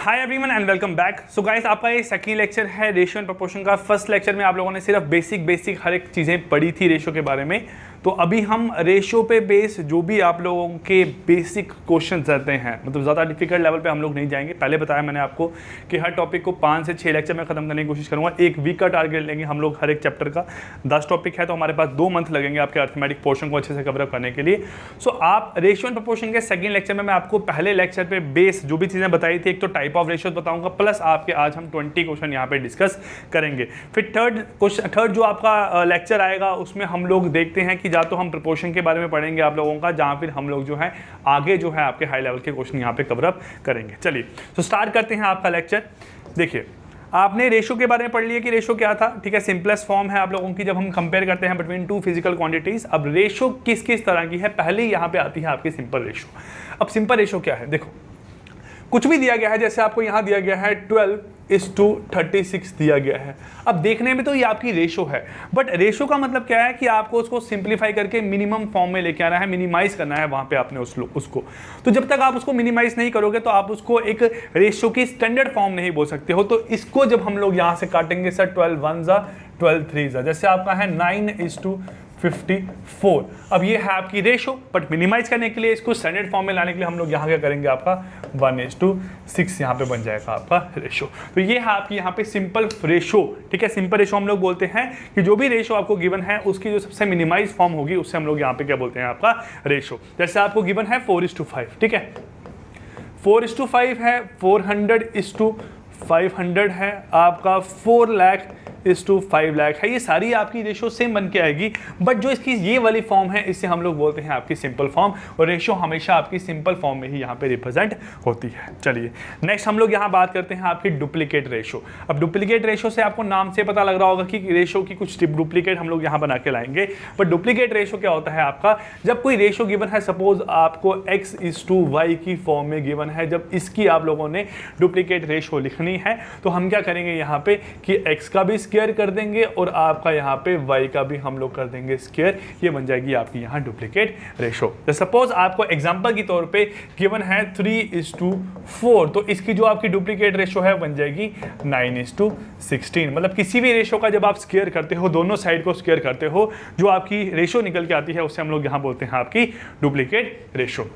Hi everyone and welcome back. So guys, आपका ये second lecture है रेशियो एंड प्रोपोर्शन का। फर्स्ट लेक्चर में आप लोगों ने सिर्फ बेसिक हर एक चीज़ें पढ़ी थी रेशियो के बारे में। तो अभी हम रेशियो पे बेस जो भी आप लोगों के बेसिक क्वेश्चन रहते हैं, मतलब ज़्यादा डिफिकल्ट लेवल पे हम लोग नहीं जाएंगे। पहले बताया मैंने आपको कि हर टॉपिक को 5 से 6 लेक्चर में खत्म करने की कोशिश करूँगा। एक वीक का टारगेट लेंगे हम लोग हर एक चैप्टर का। 10 टॉपिक है तो हमारे पास 2 मंथ लगेंगे आपके अर्थमेटिक पोर्शन को अच्छे से कवर अप करने के लिए। सो आप रेशियो एंड प्रोपोर्शन के सेकंड लेक्चर में मैं आपको पहले लेक्चर पे बेस जो भी चीज़ें बताई थी, एक तो टाइप ऑफ रेशियोज बताऊंगा, प्लस आपके आज हम 20 क्वेश्चन यहाँ पे डिस्कस करेंगे। फिर थर्ड जो आपका लेक्चर आएगा उसमें हम लोग देखते हैं कि या तो हम प्रोपोर्शन के बारे में पढ़ेंगे आप लोगों का, जहाँ फिर हम लोग जो है आगे जो है आपके हाई लेवल के क्वेश्चन यहाँ पे कवर अप करेंगे। चलिए तो स्टार्ट करते हैं आपका लेक्चर। देखिए, आपने रेशियो के बारे में पढ़ लिया कि रेशियो क्या था, ठीक है। सिंपलेस्ट फॉर्म है आप लोगों की जब हम कंपेयर करते हैं बिटवीन 2 फिजिकल क्वांटिटीज। अब रेशियो किस किस तरह की है, पहले यहाँ पे आती है आपकी सिंपल रेशियो। अब सिंपल रेशियो क्या है, देखो कुछ भी दिया गया है, जैसे आपको यहाँ दिया गया है 12:36 दिया गया है। अब देखने में तो ये आपकी रेशो है, बट रेशो का मतलब क्या है कि आपको उसको सिंप्लीफाई करके मिनिमम फॉर्म में लेके आना है, मिनिमाइज करना है वहाँ पे आपने उसको। तो जब तक आप उसको मिनिमाइज नहीं करोगे तो आप उसको एक रेशो की स्टैंडर्ड फॉर्म नहीं बोल सकते हो। तो इसको जब हम लोग यहाँ से काटेंगे सर 12 1 12 3 जैसे आपका है 9:54। अब ये है आपकी रेशो, बट मिनिमाइज करने के लिए इसको स्टैंडर्ड फॉर्म में लाने के लिए हम लोग यहाँ क्या करेंगे, आपका 1:6 यहाँ पे बन जाएगा आपका रेशो। तो ये है आपकी यहाँ पे सिंपल रेशो, ठीक है। सिंपल रेशो हम लोग बोलते हैं कि जो भी रेशो आपको गिवन है उसकी जो सबसे मिनिमाइज फॉर्म होगी उससे हम लोग यहाँ पे क्या बोलते हैं, आपका रेशो। जैसे आपको गिवन है 4:5, ठीक है। 4:5 है, 400:500 है, आपका 4,00,000:5 लाख है। ये सारी आपकी रेशो सेम बन के आएगी, बट जो इसकी ये वाली फॉर्म है इसे हम लोग बोलते हैं आपकी सिंपल फॉर्म, और रेशो हमेशा आपकी सिंपल फॉर्म में ही यहाँ पे रिप्रेजेंट होती है। चलिए नेक्स्ट हम लोग यहाँ बात करते हैं आपकी डुप्लीकेट रेशो। अब डुप्लीकेट रेशो से आपको नाम से पता लग रहा होगा कि रेशो की कुछ डुप्लीकेट हम लोग यहाँ बना के लाएंगे। बट डुप्लीकेट रेशो क्या होता है आपका, जब कोई रेशो गिवन है, सपोज आपको x:y की फॉर्म में गिवन है, जब इसकी आप लोगों ने डुप्लीकेट रेशो लिखनी है तो हम क्या करेंगे यहाँ पे कि x का भी स्क्वायर कर देंगे और आपका यहाँ पे y का भी हम लोग कर देंगे स्क्वायर। ये बन जाएगी आपकी यहाँ डुप्लीकेट रेशो। तो सपोज आपको एग्जांपल के तौर पे गिवन है 3:4, तो इसकी जो आपकी डुप्लीकेट रेशो है बन जाएगी 9:16। मतलब किसी भी रेशो का जब आप स्क्वायर करते हो, दोनों साइड को स्क्वायर करते हो, जो आपकी रेशो निकल के आती है उससे हम लोग यहाँ बोलते हैं आपकी डुप्लीकेट रेशो।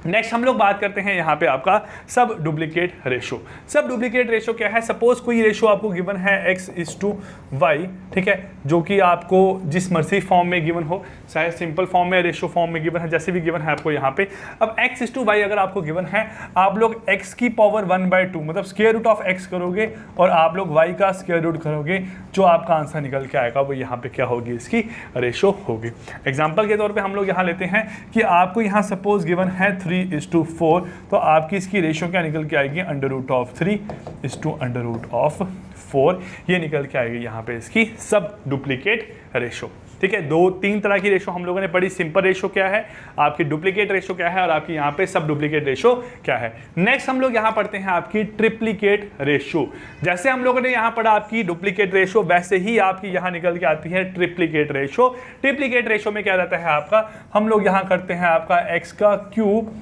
नेक्स्ट हम लोग बात करते हैं यहाँ पे आपका सब डुप्लीकेट रेशो। सब डुप्लीकेट रेशो क्या है, सपोज कोई रेशो आपको गिवन है x:y, ठीक है, जो कि आपको जिस मर्जी फॉर्म में गिवन हो, चाहे सिंपल फॉर्म में, रेशो फॉर्म में गिवन है, जैसे भी गिवन है आपको यहाँ पे। अब x:y अगर आपको गिवन है, आप लोग x की पावर 1/2 मतलब स्क्वायर रूट ऑफ x करोगे और आप लोग y का स्क्वायर रूट करोगे, जो आपका आंसर निकल के आएगा वो यहाँ पे क्या होगी, इसकी रेशो होगी। एग्जाम्पल के तौर पर हम लोग यहाँ लेते हैं कि आपको यहाँ सपोज गिवन है 3:4, तो आपकी इसकी रेशो क्या निकल के आएगी, √3:4 ये निकल के आएगी यहाँ पे इसकी सब डुप्लीकेट रेशो, ठीक है। 2-3 तरह की रेशो हम लोगों ने पढ़ी। सिंपल रेशो क्या है, आपकी डुप्लीकेट रेशो क्या है, और आपकी यहाँ पे सब डुप्लीकेट रेशो क्या है। नेक्स्ट हम लोग यहाँ पढ़ते हैं आपकी ट्रिप्लीकेट रेशो। जैसे हम लोगों ने यहाँ पढ़ा आपकी डुप्लीकेट रेशो, वैसे ही आपकी यहाँ निकल के आती है ट्रिप्लीकेट रेशो। ट्रिप्लीकेट रेशो में क्या रहता है आपका, हम लोग यहाँ करते हैं आपका x का क्यूब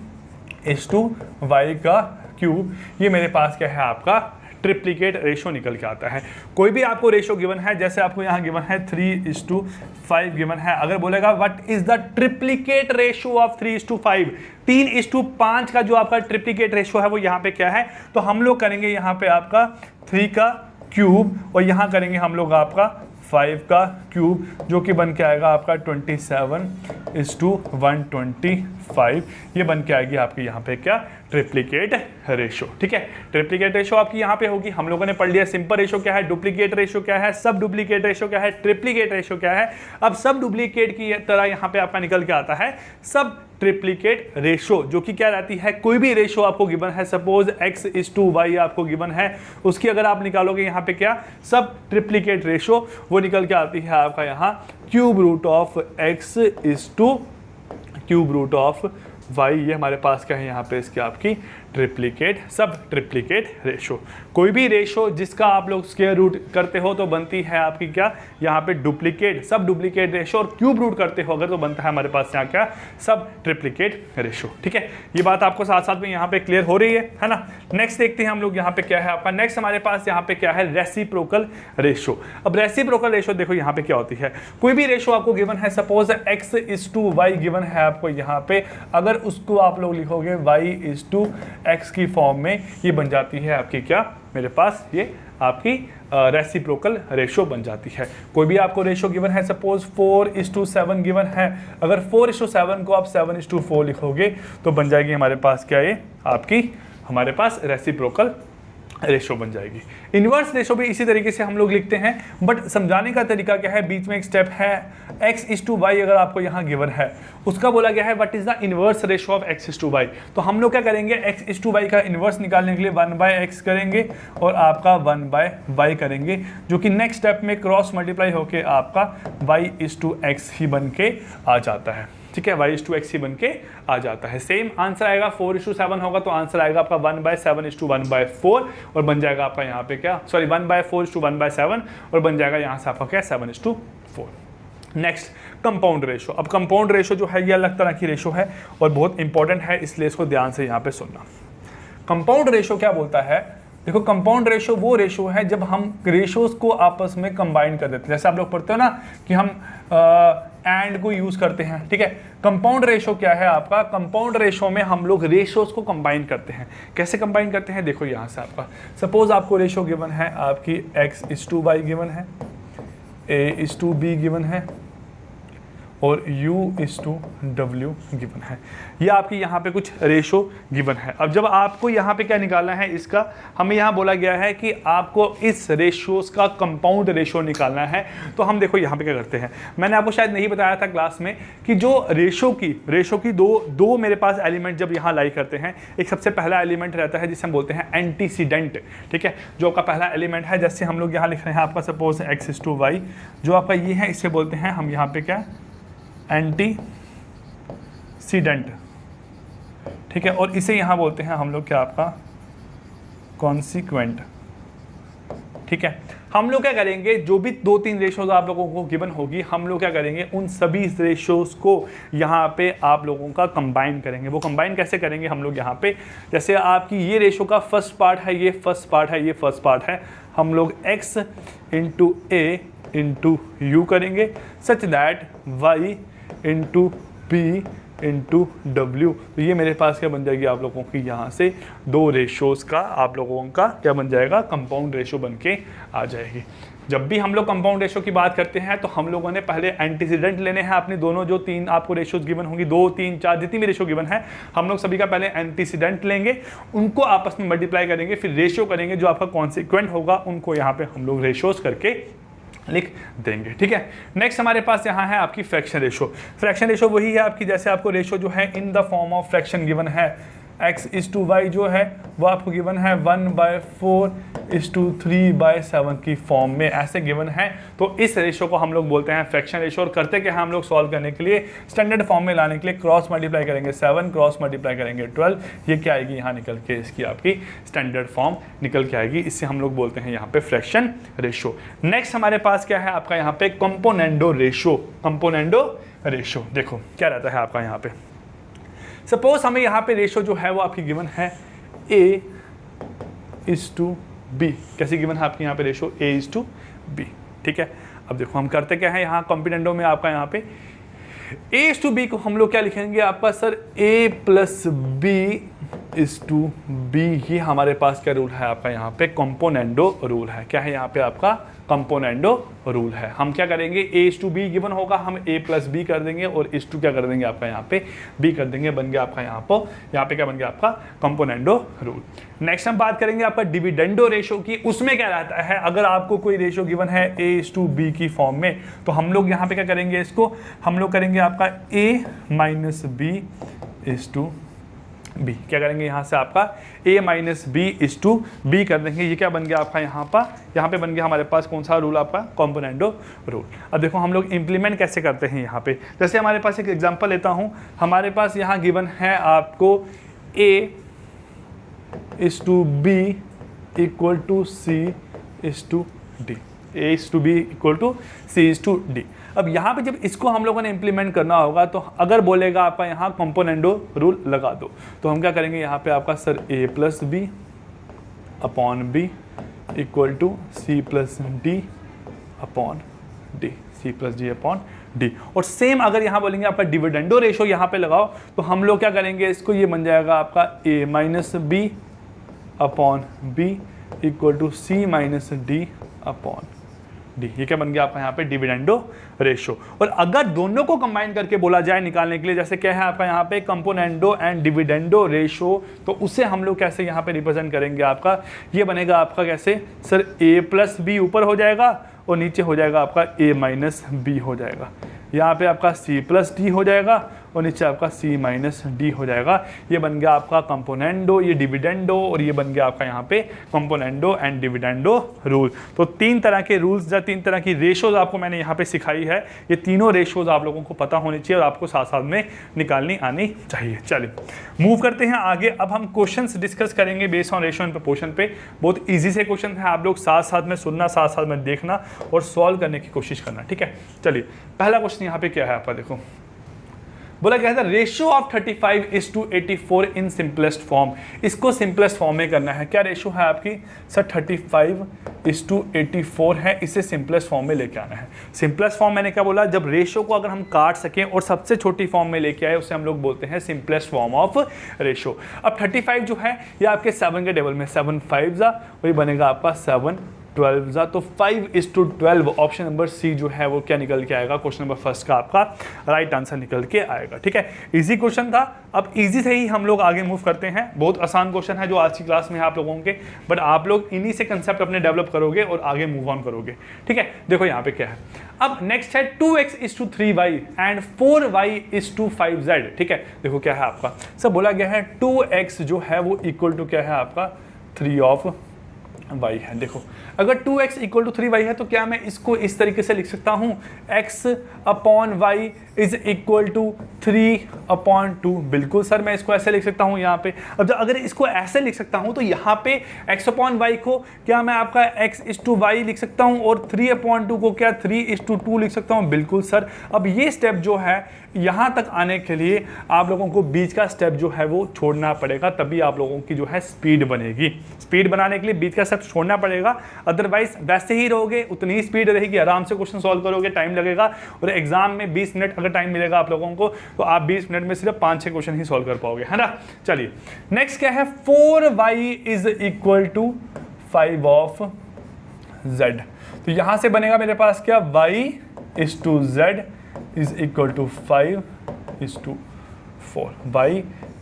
y का क्यूब, ये मेरे पास क्या है आपका ट्रिप्लीकेट रेशो निकल के आता है। कोई भी आपको रेशो गिवन है, जैसे आपको यहाँ गिवन है 3:5 गिवन है, अगर बोलेगा what is the triplicate ratio of 3:5, 3:5 का जो आपका ट्रिप्लीकेट रेशो है वो यहाँ पे क्या है, तो हम लोग करेंगे यहाँ पे आपका 3 का क्यूब और यहाँ करेंगे हम लोग आपका 5 का क्यूब, जो कि बन के आएगा आपका 27:125, ये बन के आएगी आपकी यहाँ पे क्या, ट्रिप्लीकेट रेशो, ठीक है। ट्रिप्लीकेट रेशो आपकी यहाँ पे होगी। हम लोगों ने पढ़ लिया सिंपल रेशो क्या है, डुप्लीकेट रेशो क्या है, सब डुप्लीकेट रेशो क्या है, ट्रिप्लीकेट रेशो क्या है। अब सब डुप्लीकेट की तरह यहाँ पे आपका निकल के आता है सब ट्रिप्लीकेट रेशो, जो कि क्या रहती है, कोई भी रेशो आपको गिवन है, सपोज x:y आपको गिवन है, उसकी अगर आप निकालोगे यहाँ पे क्या, सब ट्रिप्लीकेट रेशो, वो निकल के आती है आपका यहाँ √x:3 y, ये हमारे पास क्या है यहाँ पे इसकी आपकी ट्रिप्लिकेट सब ट्रिप्लिकेट रेशो। कोई भी रेशो जिसका आप लोग स्क्वायर रूट करते हो तो बनती है आपकी क्या यहाँ पे डुप्लीकेट सब डुप्लीकेट रेशो, और क्यूब रूट करते हो अगर तो बनता है हमारे पास यहाँ क्या सब ट्रिप्लिकेट रेशो। ठीक है, ये बात आपको साथ साथ में यहाँ पे क्लियर हो रही है ना। नेक्स्ट देखते हैं हम लोग यहाँ पे क्या है आपका, नेक्स्ट हमारे पास यहाँ पे क्या है रेसिप्रोकल रेशो। अब रेसिप्रोकल रेशो देखो यहाँ पे क्या होती है, कोई भी रेशो आपको गिवन है, सपोज x:y गिवन है आपको यहाँ पे, अगर उसको आप लोग लिखोगे y:x की फॉर्म में, ये बन जाती है आपकी क्या मेरे पास ये आपकी रेसिप्रोकल रेशो बन जाती है। कोई भी आपको रेशो गिवन है, सपोज 4:7 गिवन है, अगर 4:7 को आप 7:4 लिखोगे तो बन जाएगी हमारे पास क्या ये आपकी हमारे पास रेसिप्रोकल रेशो बन जाएगी। इन्वर्स रेशो भी इसी तरीके से हम लोग लिखते हैं, बट समझाने का तरीका क्या है, बीच में एक स्टेप है x:y अगर आपको यहाँ गिवन है, उसका बोला गया है what is the inverse ratio of x:y। तो हम लोग क्या करेंगे, x:y का इन्वर्स निकालने के लिए 1/x करेंगे और आपका 1/y करेंगे, जो कि नेक्स्ट स्टेप में क्रॉस मल्टीप्लाई होके आपका y:x ही बन के आ जाता है। ठीक है, y:x ही बन के आ जाता है। सेम आंसर आएगा 4:7 होगा तो आंसर आएगा आपका 1/7:1/4 और बन जाएगा आपका यहाँ पे क्या 1/4:1/7 और बन जाएगा यहाँ से आपका क्या 7:4। Next compound ratio. अब कंपाउंड रेशो जो है ये अलग तरह की रेशो है और बहुत इंपॉर्टेंट है, इसलिए इसको ध्यान से यहाँ पे सुनना। कंपाउंड रेशो क्या बोलता है, देखो कंपाउंड रेशो वो रेशो है जब हम रेशोज को आपस में कंबाइन कर देते हैं। जैसे आप लोग पढ़ते हो ना कि हम एंड को यूज करते हैं। ठीक है, कंपाउंड रेशो क्या है आपका, कंपाउंड रेशो में हम लोग रेशोज को कंबाइन करते हैं। कैसे कंबाइन करते हैं, देखो यहाँ से आपका सपोज आपको रेशो गिवन है आपकी x:y गिवन है, a:b गिवन है और u:w गिवन है। ये आपकी यहाँ पे कुछ रेशो गिवन है। अब जब आपको यहाँ पे क्या निकालना है, इसका हमें यहाँ बोला गया है कि आपको इस रेशोज का कंपाउंड रेशो निकालना है। तो हम देखो यहाँ पे क्या करते हैं, मैंने आपको शायद नहीं बताया था क्लास में कि जो रेशो की दो मेरे पास एलिमेंट जब यहाँ लाई करते हैं, एक सबसे पहला एलिमेंट रहता है जिसे हम बोलते हैं एंटीसीडेंट। ठीक है, जो आपका पहला एलिमेंट है, जैसे हम लोग यहाँ लिख रहे हैं आपका सपोज x:y, जो आपका ये है इसे बोलते हैं हम यहाँ पे क्या एंटीसीडेंट। ठीक है, और इसे यहाँ बोलते हैं हम लोग क्या आपका कॉन्सिक्वेंट। ठीक है, हम लोग क्या करेंगे, जो भी 2-3 रेशोज आप लोगों को गिवन होगी, हम लोग क्या करेंगे, उन सभी रेशोज को यहाँ पे आप लोगों का कंबाइन करेंगे। वो कंबाइन कैसे करेंगे, हम लोग यहाँ पे जैसे आपकी ये रेशो का फर्स्ट पार्ट है, ये फर्स्ट पार्ट है, ये फर्स्ट पार्ट है, हम लोग x × a × u करेंगे such that y × p × w। तो ये मेरे पास क्या बन जाएगी आप लोगों की यहाँ से 2 रेशोज़ का आप लोगों का क्या बन जाएगा, कंपाउंड रेशो बन के आ जाएगी। जब भी हम लोग कंपाउंड रेशो की बात करते हैं तो हम लोगों ने पहले एंटीसीडेंट लेने हैं अपने दोनों, जो 3 आपको रेशोज गिवन होंगी, 2, 3, 4 जितनी भी रेशो गिवन है, हम लोग सभी का पहले एंटीसीडेंट लेंगे, उनको आपस में मल्टीप्लाई करेंगे, फिर रेशियो करेंगे, जो आपका कॉन्सिक्वेंट होगा उनको यहाँ पे हम लोग रेशोज करके लिख देंगे। ठीक है, नेक्स्ट हमारे पास यहाँ है आपकी फ्रैक्शन रेशो। फ्रैक्शन रेशो वही है आपकी, जैसे आपको रेशो जो है in the form of fraction given है, x:y जो है वो आपको गिवन है 1/4:3/7 की फॉर्म में, ऐसे गिवन है। तो इस रेशो को हम लोग बोलते हैं फ्रैक्शन रेशो। और करते क्या है, हम लोग सॉल्व करने के लिए स्टैंडर्ड फॉर्म में लाने के लिए क्रॉस मल्टीप्लाई करेंगे 7, क्रॉस मल्टीप्लाई करेंगे 12, ये क्या आएगी यहाँ निकल के, इसकी आपकी स्टैंडर्ड फॉर्म निकल के आएगी। इससे हम लोग बोलते हैं यहाँ पे फ्रैक्शन रेशो। नेक्स्ट हमारे पास क्या है आपका यहाँ पे कंपोनेंडो रेशो। कंपोनेंडो रेशो देखो क्या रहता है आपका यहाँ पे, सपोज हमें यहाँ पे रेशो जो है वो आपकी गिवन है a:b। कैसी गिवन है आपकी यहाँ पे रेशो a:b। ठीक है, अब देखो हम करते क्या है, यहाँ कंपोनेंडो में आपका यहाँ पे a:b को हम लोग क्या लिखेंगे आपका सर a+b:b। ही हमारे पास क्या रूल है आपका यहाँ पे कंपोनेंडो रूल है। क्या है यहाँ पे आपका कंपोनेंडो रूल है। हम क्या करेंगे, a:b गिवन होगा, हम a+b कर देंगे और इस टू क्या कर देंगे आपका यहाँ पे b कर देंगे, बन गया आपका यहाँ पे क्या बन गया आपका कंपोनेंडो रूल। नेक्स्ट हम बात करेंगे आपका डिविडेंडो रेशो की। उसमें क्या रहता है, अगर आपको कोई रेशो गिवन है a:b की फॉर्म में, तो हम लोग यहाँ पे क्या करेंगे, इसको हम लोग करेंगे आपका a-b:b। क्या करेंगे यहाँ से आपका a-b:b कर देंगे। ये क्या बन गया आपका यहाँ पे बन गया हमारे पास कौन सा रूल आपका कंपोनेंडो रूल। अब देखो हम लोग इंप्लीमेंट कैसे करते हैं यहाँ पे, जैसे हमारे पास एक एग्जांपल लेता हूँ, हमारे पास यहाँ गिवन है आपको a is to B equal to C is to D, A is to B equal to C is to D. अब यहाँ पे जब इसको हम लोगों ने इम्प्लीमेंट करना होगा तो अगर बोलेगा आपका यहाँ कंपोनेंडो रूल लगा दो, तो हम क्या करेंगे यहाँ पे आपका sir A plus B upon B equal to C plus D upon D, C plus D upon D. और सेम अगर यहाँ बोलेंगे आपका डिविडेंडो रेशो यहाँ पे लगाओ, तो हम लोग क्या करेंगे इसको, ये बन जाएगा आपका A minus B upon B equal to C minus D upon D. ये क्या बन गया आपका यहाँ पे डिविडेंडो रेशो। और अगर दोनों को कंबाइन करके बोला जाए निकालने के लिए, जैसे क्या है आपका यहाँ पे कंपोनेंडो एंड डिविडेंडो रेशो, तो उसे हम लोग कैसे यहाँ पे रिप्रेजेंट करेंगे, आपका ये बनेगा आपका कैसे सर ए प्लस बी ऊपर हो जाएगा और नीचे हो जाएगा आपका ए माइनस बी हो जाएगा, यहाँ पे आपका सी प्लस डी हो जाएगा और नीचे आपका सी माइनस डी हो जाएगा। ये बन गया आपका कंपोनेंडो, ये डिविडेंडो, और ये बन गया आपका यहाँ पे कंपोनेंडो एंड डिविडेंडो रूल। तो तीन तरह के रूल्स या तीन तरह की रेशोज आपको मैंने यहाँ पे सिखाई है। ये तीनों रेशोज आप लोगों को पता होनी चाहिए और आपको साथ साथ में निकालनी आनी चाहिए। चलिए मूव करते हैं आगे। अब हम क्वेश्चंस डिस्कस करेंगे based on ratio and proportion पे। बहुत ईजी से क्वेश्चन है, आप लोग साथ साथ में सुनना, साथ साथ में देखना और सॉल्व करने की कोशिश करना, ठीक है। चलिए पहला क्वेश्चन यहाँ पे क्या है आपका, देखो बोला गया था ratio of 35:84 in simplest form. इसको सिंपलेस्ट फॉर्म में करना है। क्या रेशियो है आपकी सर 35:84 है, इसे सिंपलेस्ट फॉर्म में लेके आना है। सिंपलेस्ट फॉर्म मैंने क्या बोला, जब रेशियो को अगर हम काट सकें और सबसे छोटी फॉर्म में लेके आए उसे हम लोग बोलते हैं सिंपलेस्ट फॉर्म ऑफ रेशियो। अब 35 जो है ये आपके 7 के टेबल में 7 5 वही बनेगा आपका 7 12 तो 5:12 ऑप्शन नंबर सी जो है वो क्या निकल के आएगा, क्वेश्चन नंबर फर्स्ट का आपका राइट आंसर निकल के आएगा, ठीक है। इजी क्वेश्चन था। अब इजी से ही हम लोग आगे मूव करते हैं। बहुत आसान क्वेश्चन है जो आज की क्लास में है आप लोगों के, बट आप लोग इन्हीं से कंसेप्ट अपने डेवलप करोगे और आगे मूव ऑन करोगे, ठीक है। देखो यहाँ पे क्या है, अब नेक्स्ट है 2x:3y एंड 4y:5z, ठीक है। देखो क्या है आपका, सब बोला गया है 2x जो है वो इक्वल टू क्या है आपका 3 ऑफ y है। देखो अगर 2x इक्वल टू 3y है तो क्या मैं इसको इस तरीके से लिख सकता हूँ x upon y is equal to 3/2। बिल्कुल सर मैं इसको ऐसे लिख सकता हूँ यहाँ पे। अब जब अगर इसको ऐसे लिख सकता हूँ तो यहाँ पे x अपॉन y को क्या मैं आपका x:y लिख सकता हूँ और 3/2 को क्या 3:2 लिख सकता हूँ। बिल्कुल सर। अब ये स्टेप जो है यहाँ तक आने के लिए आप लोगों को बीच का स्टेप जो है वो छोड़ना पड़ेगा, तभी आप लोगों की जो है स्पीड बनेगी। स्पीड बनाने के लिए बीच का स्टेप छोड़ना पड़ेगा, अदरवाइज वैसे ही रहोगे उतनी ही स्पीड रहेगी, आराम से क्वेश्चन सॉल्व करोगे, टाइम लगेगा। और एग्जाम में 20 मिनट अगर टाइम मिलेगा आप लोगों को तो आप 20 मिनट में सिर्फ 5-6 क्वेश्चन ही सॉल्व कर पाओगे, है ना। चलिए नेक्स्ट क्या है, 4y is equal to 5 of z। तो यहां से बनेगा मेरे पास क्या, y:z is equal to 5:4,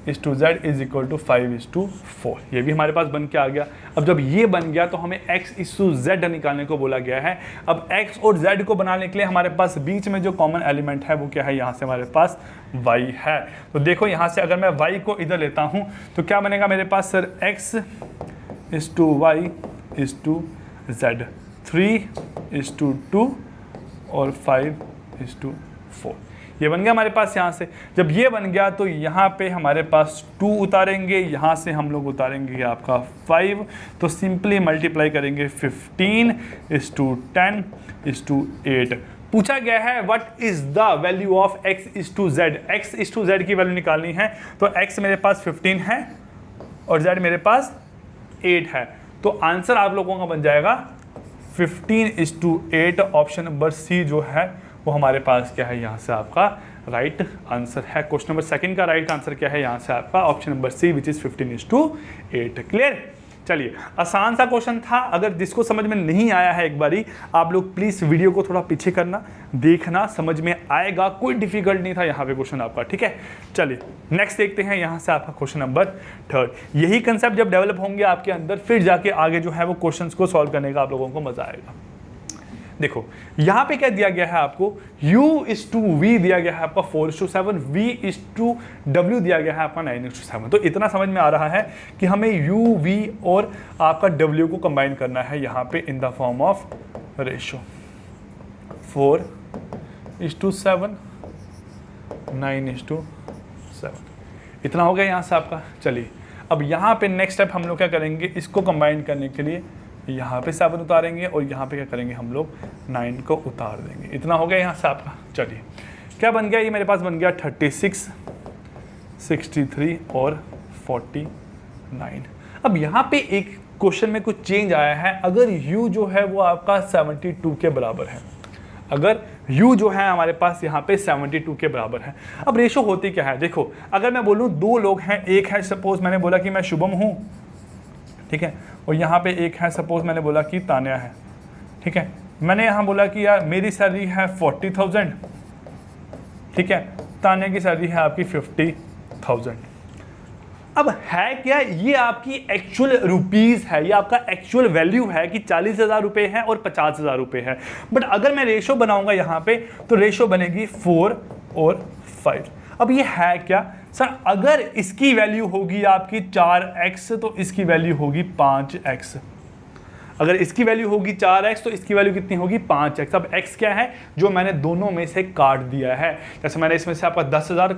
y:z is equal to 5:4। ये भी हमारे पास बन के आ गया। अब जब ये बन गया तो हमें x:z निकालने को बोला गया है। अब x और z को बनाने के लिए हमारे पास बीच में जो कॉमन एलिमेंट है वो क्या है, यहाँ से हमारे पास y है। तो देखो यहाँ से अगर मैं y को इधर लेता हूँ तो क्या बनेगा मेरे पास सर, x:y:z, 3:2 और 5:4। ये बन गया हमारे पास यहाँ से। जब ये बन गया तो यहाँ पे हमारे पास 2 उतारेंगे, यहाँ से हम लोग उतारेंगे आपका 5, तो सिंपली मल्टीप्लाई करेंगे 15:10:8। पूछा गया है what is the value of x:z। x:z की वैल्यू निकालनी है तो x मेरे पास 15 है और z मेरे पास 8 है, तो आंसर आप लोगों का बन जाएगा 15:8। ऑप्शन नंबर सी जो है वो हमारे पास क्या है, यहाँ से आपका राइट आंसर है। क्वेश्चन नंबर सेकंड का राइट आंसर क्या है, यहाँ से आपका option number C which is 15:8। Clear. चलिए आसान सा क्वेश्चन था। अगर जिसको समझ में नहीं आया है एक बारी आप लोग प्लीज वीडियो को थोड़ा पीछे करना, देखना, समझ में आएगा। कोई डिफिकल्ट नहीं था यहाँ पे क्वेश्चन आपका, ठीक है। चलिए नेक्स्ट देखते हैं यहाँ से आपका क्वेश्चन नंबर 3। यही कंसेप्ट जब डेवलप होंगे आपके अंदर फिर जाके आगे जो है वो क्वेश्चंस को सॉल्व करने का आप लोगों को मजा आएगा। देखो यहाँ पे क्या दिया गया है आपको, u:v दिया गया है आपका 4:7, v:w दिया गया है आपका 9:7। तो इतना समझ में आ रहा है कि हमें u, v और आपका w को कंबाइन करना है यहाँ पे in the form of ratio 4:7, 9:7। इतना हो गया यहाँ से आपका। चलिए अब यहाँ पे नेक्स्ट स्टेप हम लोग क्या करेंगे, इसको कंबाइन करने के लिए यहाँ पे 7 उतारेंगे और यहाँ पे क्या करेंगे हम लोग 9 को उतार देंगे। इतना हो गया यहाँ से आपका। चलिए क्या बन गया, ये मेरे पास बन गया 36, 63 और 49। अब यहाँ पे एक क्वेश्चन में कुछ चेंज आया है। अगर u जो है वो आपका 72 के बराबर है, अगर u जो है हमारे पास यहाँ पे 72 के बराबर है। अब रेशो होती क्या है, देखो अगर मैं बोलूँ 2 लोग हैं, एक है सपोज मैंने बोला कि मैं शुभम हूँ, ठीक है, और यहाँ पे एक है सपोज मैंने बोला कि तान्या है, ठीक है। मैंने यहाँ बोला कि यार मेरी सैलरी है 40,000, ठीक है, तान्या की सैलरी है आपकी 50,000। अब है क्या, ये आपकी एक्चुअल रुपीज़ है, ये आपका एक्चुअल वैल्यू है कि 40,000 रुपये है और 50,000 रुपये है। बट अगर मैं रेशो बनाऊंगा यहाँ पे तो रेशो बनेगी 4 और 5। अब ये है क्या सर, अगर इसकी वैल्यू होगी आपकी 4x तो इसकी वैल्यू होगी 5x। अगर इसकी वैल्यू होगी 4x तो इसकी वैल्यू कितनी होगी 5x। अब x क्या है, जो मैंने दोनों में से काट दिया है। जैसे मैंने इसमें से आपका 10,000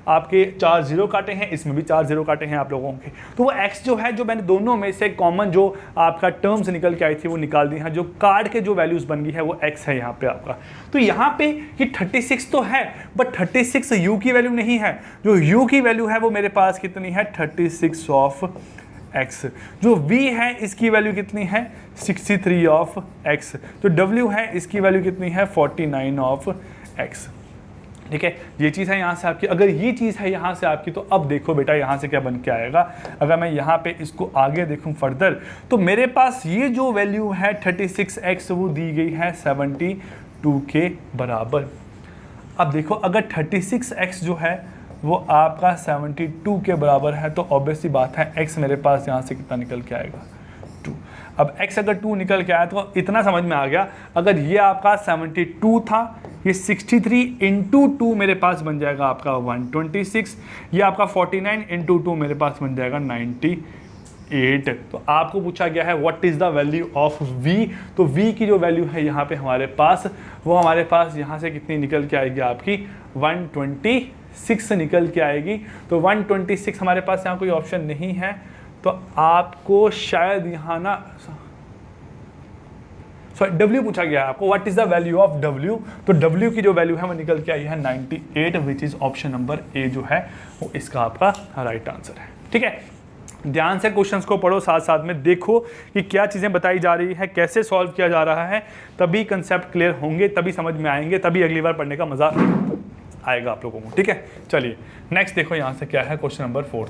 आपके 4 0 काटे हैं, इसमें भी 4 0 काटे हैं आप लोगों के, तो वो x जो है, जो मैंने दोनों में से कॉमन जो आपका टर्म्स निकल के आई थी वो निकाल दी है। जो काट के जो वैल्यूज बन गई है वो x है यहाँ पे आपका। तो यहाँ पे ये 36 तो है, बट 36 u की वैल्यू नहीं है। जो u की वैल्यू है वो मेरे पास कितनी है, 36 ऑफ x। जो v है इसकी वैल्यू कितनी है, 63 ऑफ x। जो w है इसकी वैल्यू कितनी है, 49 ऑफ x। ठीक है, ये चीज़ है यहाँ से आपकी। अगर ये चीज़ है यहाँ से आपकी, तो अब देखो बेटा यहाँ से क्या बन के आएगा। अगर मैं यहाँ पे इसको आगे देखूँ फर्दर, तो मेरे पास ये जो वैल्यू है 36x वो दी गई है 72 के बराबर। अब देखो अगर 36x जो है वो आपका 72 के बराबर है, तो ऑब्वियसली बात है x मेरे पास यहाँ से कितना निकल के आएगा, 2। अब x अगर 2 निकल के आया तो इतना समझ में आ गया। अगर ये आपका 72 था, ये 63 इंटू 2 मेरे पास बन जाएगा आपका 126, ये आपका 49 इंटू 2 मेरे पास बन जाएगा 98। तो आपको पूछा गया है what is the value of v। तो v की जो वैल्यू है यहाँ पे हमारे पास, वो हमारे पास यहाँ से कितनी निकल के आएगी आपकी 126 निकल के आएगी। तो 126 हमारे पास यहाँ कोई ऑप्शन नहीं है, तो आपको शायद यहाँ ना W पूछा गया है आपको what is the value of W। तो W की जो वैल्यू है वो निकल के आई है 98, which is option number A जो है वो इसका आपका राइट आंसर है। ठीक है, ध्यान से क्वेश्चंस को पढ़ो, साथ साथ में देखो कि क्या चीज़ें बताई जा रही है, कैसे सॉल्व किया जा रहा है, तभी कंसेप्ट क्लियर होंगे, तभी समझ में आएंगे, तभी अगली बार पढ़ने का मजा आएगा आप लोगों को। ठीक है, चलिए नेक्स्ट देखो यहाँ से क्या है, क्वेश्चन नंबर 4।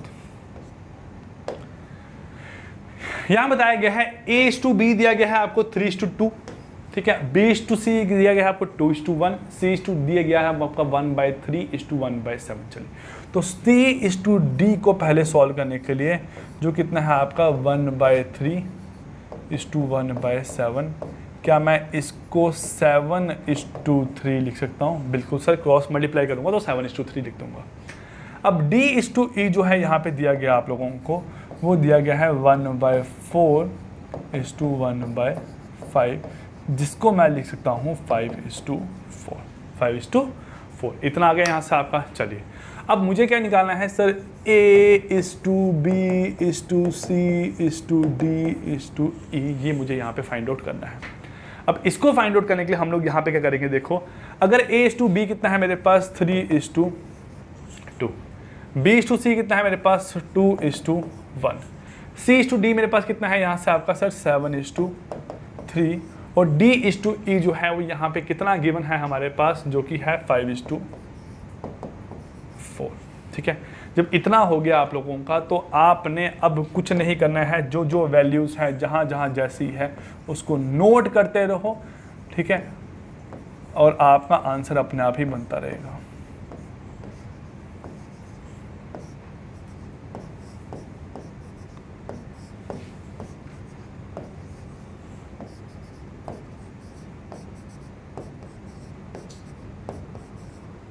यहाँ बताया गया है A/B दिया गया है आपको 3:2, ठीक है, B/C दिया गया है आपको 2:1, C/D दिया गया है आपका 1/3:1/7। चलिए तो C/D को पहले सॉल्व करने के लिए जो कितना है आपका 1/3:1/7, क्या मैं इसको 7:3 लिख सकता हूँ? बिल्कुल सर, क्रॉस मल्टीप्लाई करूँगा तो 7:3 लिख दूँगा। अब D/E जो है यहाँ पे दिया गया आप लोगों को, वो दिया गया है 1/4:1/5, जिसको मैं लिख सकता हूँ 5:4, 5:4। इतना आ गया यहाँ से आपका। चलिए अब मुझे क्या निकालना है सर, A/B/C/D/E, ये मुझे यहाँ पे फाइंड आउट करना है। अब इसको फाइंड आउट करने के लिए हम लोग यहाँ पे क्या करेंगे, देखो अगर A/B कितना है मेरे पास 3:2, B/C कितना है मेरे पास 2:1, C/D मेरे पास कितना है यहाँ से आपका सर 7:3, और D/E जो है वो यहाँ पे कितना गिवन है हमारे पास, जो कि है 5:4। ठीक है, जब इतना हो गया आप लोगों का, तो आपने अब कुछ नहीं करना है, जो जो वैल्यूज़ है जहाँ जहाँ जैसी है उसको नोट करते रहो। ठीक है, और आपका आंसर अपने आप ही बनता रहेगा।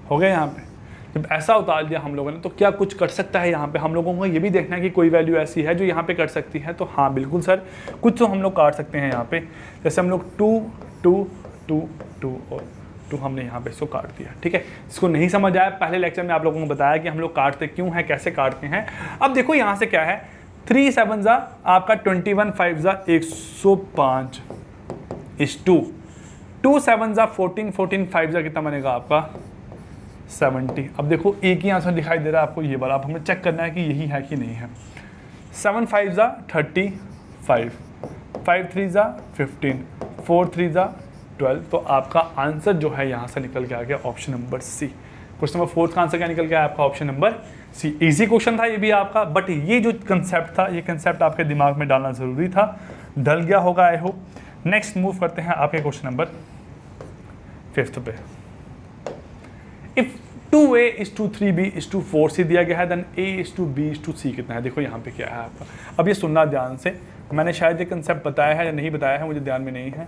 हो गया यहाँ पे। जब ऐसा उतार दिया हम लोगों ने, तो क्या कुछ कर सकता है यहाँ पे, हम लोगों को ये भी देखना है कि कोई वैल्यू ऐसी है जो यहाँ पे कर सकती है। तो हाँ बिल्कुल सर, कुछ तो हम लोग काट सकते हैं यहाँ पे। जैसे हम लोग 2 2 2 2 और 2 हमने यहाँ पे इसको काट दिया। ठीक है, इसको नहीं समझ आया, पहले लेक्चर में आप लोगों को बताया कि हम लोग काटते क्यों हैं, कैसे काटते हैं। अब देखो यहाँ से क्या है, 3 7 जा आपका 21, 5 जा 105 इस 2 7 जा 14, 14 5 जा कितना बनेगा आपका 70। अब देखो एक ही आंसर दिखाई दे रहा है आपको ये वाला, अब हमें चेक करना है कि यही है कि नहीं है। 7 5 जा 35, 5 3 जा 15, 4 3 जा 12। तो आपका आंसर जो है यहाँ से निकल के आ गया option number C. Question number 4 का आंसर क्या निकल गया आपका option number C. Easy question था ये भी आपका, बट ये जो कंसेप्ट था, ये कंसेप्ट आपके दिमाग में डालना ज़रूरी था, डल गया होगा आई होप। नेक्स्ट मूव करते हैं आपके क्वेश्चन नंबर 5 पे। If 2a is to 3b is to 4c दिया गया है, then a is to b is to c कितना है। देखो यहाँ पे क्या है आपका, अब ये सुनना ध्यान से, मैंने शायद ये कंसेप्ट बताया है या नहीं बताया है, मुझे ध्यान में नहीं है।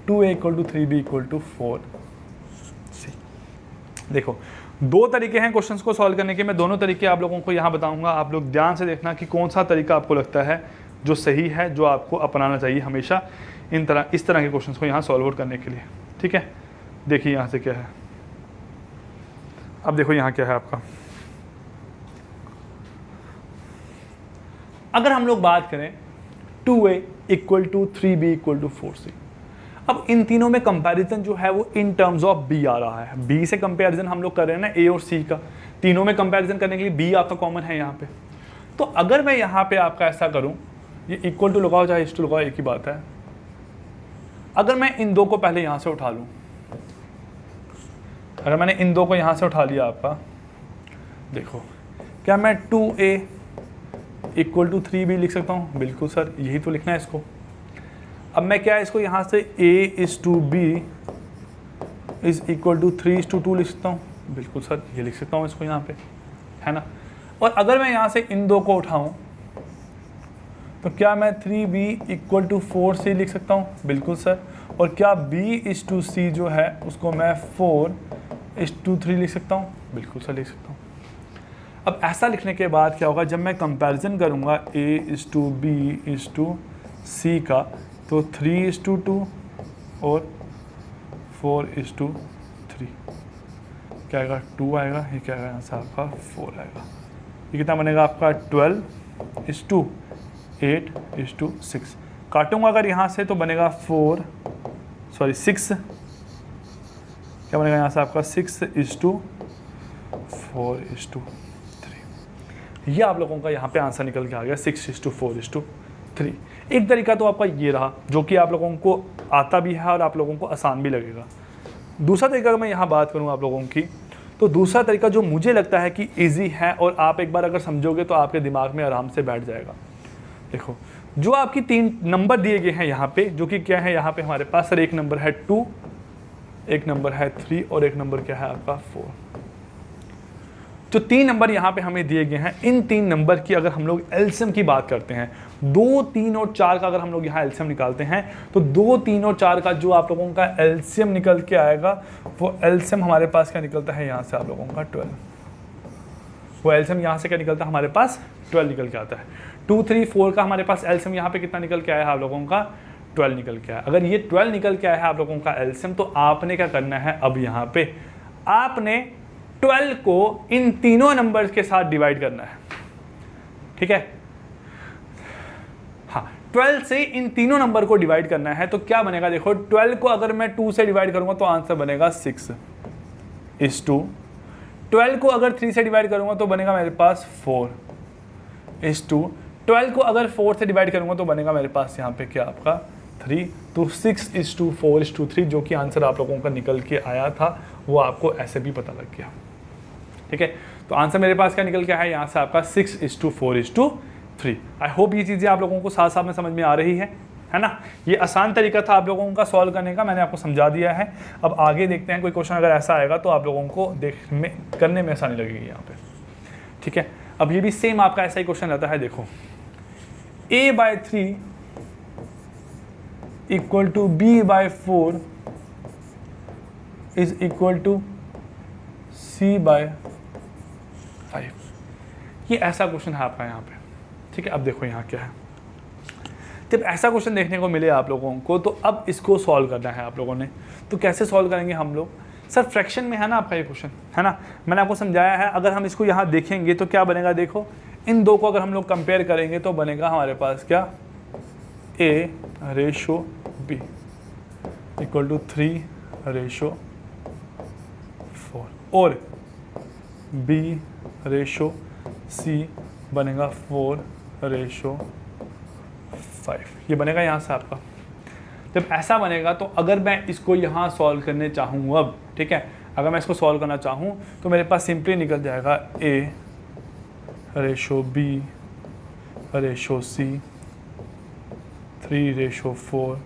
2a = 3b = 4c। देखो 2 तरीके हैं क्वेश्चंस को सॉल्व करने के, मैं दोनों तरीके आप लोगों को यहाँ बताऊंगा। आप लोग ध्यान से देखना कि कौन सा तरीका आपको लगता है जो सही है, जो आपको अपनाना चाहिए हमेशा इस तरह के क्वेश्चंस को यहाँ सॉल्व आउट करने के लिए। ठीक है, देखिए यहाँ से क्या है। अब देखो यहाँ क्या है आपका, अगर हम लोग बात करें 2a = 3b = 4c। अब इन तीनों में कंपैरिजन जो है वो इन टर्म्स ऑफ b आ रहा है। b से कंपैरिजन हम लोग कर रहे हैं ना a और c का, तीनों में कंपैरिजन करने के लिए b आपका कॉमन है यहाँ पे। तो अगर मैं यहाँ पे आपका ऐसा करूँ, ये इक्वल टू लगाओ चाहे इस टू लगाओ एक ही बात है। अगर मैं इन 2 को पहले यहाँ से उठा लूँ, अगर मैंने इन 2 को यहाँ से उठा लिया आपका, देखो क्या मैं 2a = 3b लिख सकता हूँ? बिल्कुल सर, यही तो लिखना है इसको। अब मैं क्या इसको यहाँ से a is to b is equal to 3 is to 2 लिख सकता हूँ? बिल्कुल सर, ये लिख सकता हूँ इसको यहाँ पे, है ना। और अगर मैं यहाँ से इन 2 को उठाऊँ तो क्या मैं 3b = 4c लिख सकता हूँ? बिल्कुल सर। और क्या b is to c जो है उसको मैं 4 is to 3 लिख सकता हूँ? बिल्कुल सर लिख सकता हूँ। अब ऐसा लिखने के बाद क्या होगा, जब मैं कंपैरिजन करूँगा a is to b is to c का, तो 3 is to 2 और 4 is to 3 क्या आएगा, 2 आएगा। ये क्या आएगा यहाँ से आपका 4 आएगा। ये कितना बनेगा आपका 12 is to 8 is to 6। काटूंगा अगर यहाँ से तो बनेगा 6, क्या बनेगा यहाँ से आपका 6 is to 4 is to 3। ये आप लोगों का यहाँ पे आंसर निकल के आ गया 6 is to 4 is to 3। एक तरीका तो आपका ये रहा जो कि आप लोगों को आता भी है और आप लोगों को आसान भी लगेगा। दूसरा तरीका अगर मैं यहाँ बात करूँ आप लोगों की, तो दूसरा तरीका जो मुझे लगता है कि ईजी है और आप एक बार अगर समझोगे तो आपके दिमाग में आराम से बैठ जाएगा। देखो जो आपकी 3 नंबर दिए गए हैं यहाँ पे, जो कि क्या है यहाँ पे हमारे पास, सर एक नंबर है 2, एक नंबर है 3 और एक नंबर क्या है आपका 4। जो 3 नंबर यहाँ पे हमें दिए गए हैं, इन 3 नंबर की अगर हम लोग एलसीएम की बात करते हैं, 2, 3 और 4 का अगर हम लोग यहाँ एलसीएम निकालते हैं, तो 2, 3 और 4 का जो आप लोगों का एलसीएम निकल के आएगा, वो एलसीएम हमारे पास क्या निकलता है यहाँ से आप लोगों का 12। वो एलसीएम यहाँ से क्या निकलता है हमारे पास 12 निकल के आता है। 2, 3, 4 का हमारे पास एलसीएम यहाँ पे कितना निकल के आया है आप लोगों का 12 निकल के आया। अगर ये 12 निकल के आया है आप लोगों का एलसीएम, तो आपने क्या करना है, अब यहाँ पे आपने 12 को इन तीनों नंबर्स के साथ डिवाइड करना है। ठीक है, हाँ 12 से इन तीनों नंबर को डिवाइड करना है। तो क्या बनेगा, देखो 12 को अगर मैं 2 से डिवाइड करूंगा तो आंसर बनेगा 6 is to 12 को अगर 3 से डिवाइड करूंगा तो बनेगा मेरे पास 4 is to 12 को अगर 4 से डिवाइड करूंगा तो बनेगा मेरे पास यहाँ पे क्या आपका 3। तो 6 is to 4 is to 3 जो कि आंसर आप लोगों का निकल के आया था, वो आपको ऐसे भी पता लग गया। ठीक है, तो आंसर मेरे पास क्या निकल के आया है यहाँ से आपका 6 is to 4 is to 3। I hope ये चीज़ें आप लोगों को साथ साथ में समझ में आ रही है ना। ये आसान तरीका था आप लोगों का सॉल्व करने का, मैंने आपको समझा दिया है। अब आगे देखते हैं, कोई क्वेश्चन अगर ऐसा आएगा तो आप लोगों को करने में आसानी लगेगी यहाँ पे। ठीक है, अब ये भी सेम आपका ऐसा ही क्वेश्चन रहता है। देखो a/3 = b/4 is equal to c/5। ये ऐसा क्वेश्चन है आपका यहाँ पे। ठीक है, अब देखो यहाँ क्या है, जब ऐसा क्वेश्चन देखने को मिले आप लोगों को तो अब इसको सॉल्व करना है आप लोगों ने। तो कैसे सॉल्व करेंगे हम लोग? सर फ्रैक्शन में है ना आपका ये क्वेश्चन, है ना, मैंने आपको समझाया है। अगर हम इसको यहाँ देखेंगे तो क्या बनेगा, देखो इन दो को अगर हम लोग कंपेयर करेंगे तो बनेगा हमारे पास क्या, A ratio B equal to 3 ratio 4 और B रेशो C बनेगा 4 रेशो 5। ये बनेगा यहाँ से आपका। जब ऐसा बनेगा तो अगर मैं इसको यहाँ सॉल्व करने चाहूँ अब, ठीक है, अगर मैं इसको सॉल्व करना चाहूँ तो मेरे पास सिंपली निकल जाएगा A ratio B ratio C 3 ratio 4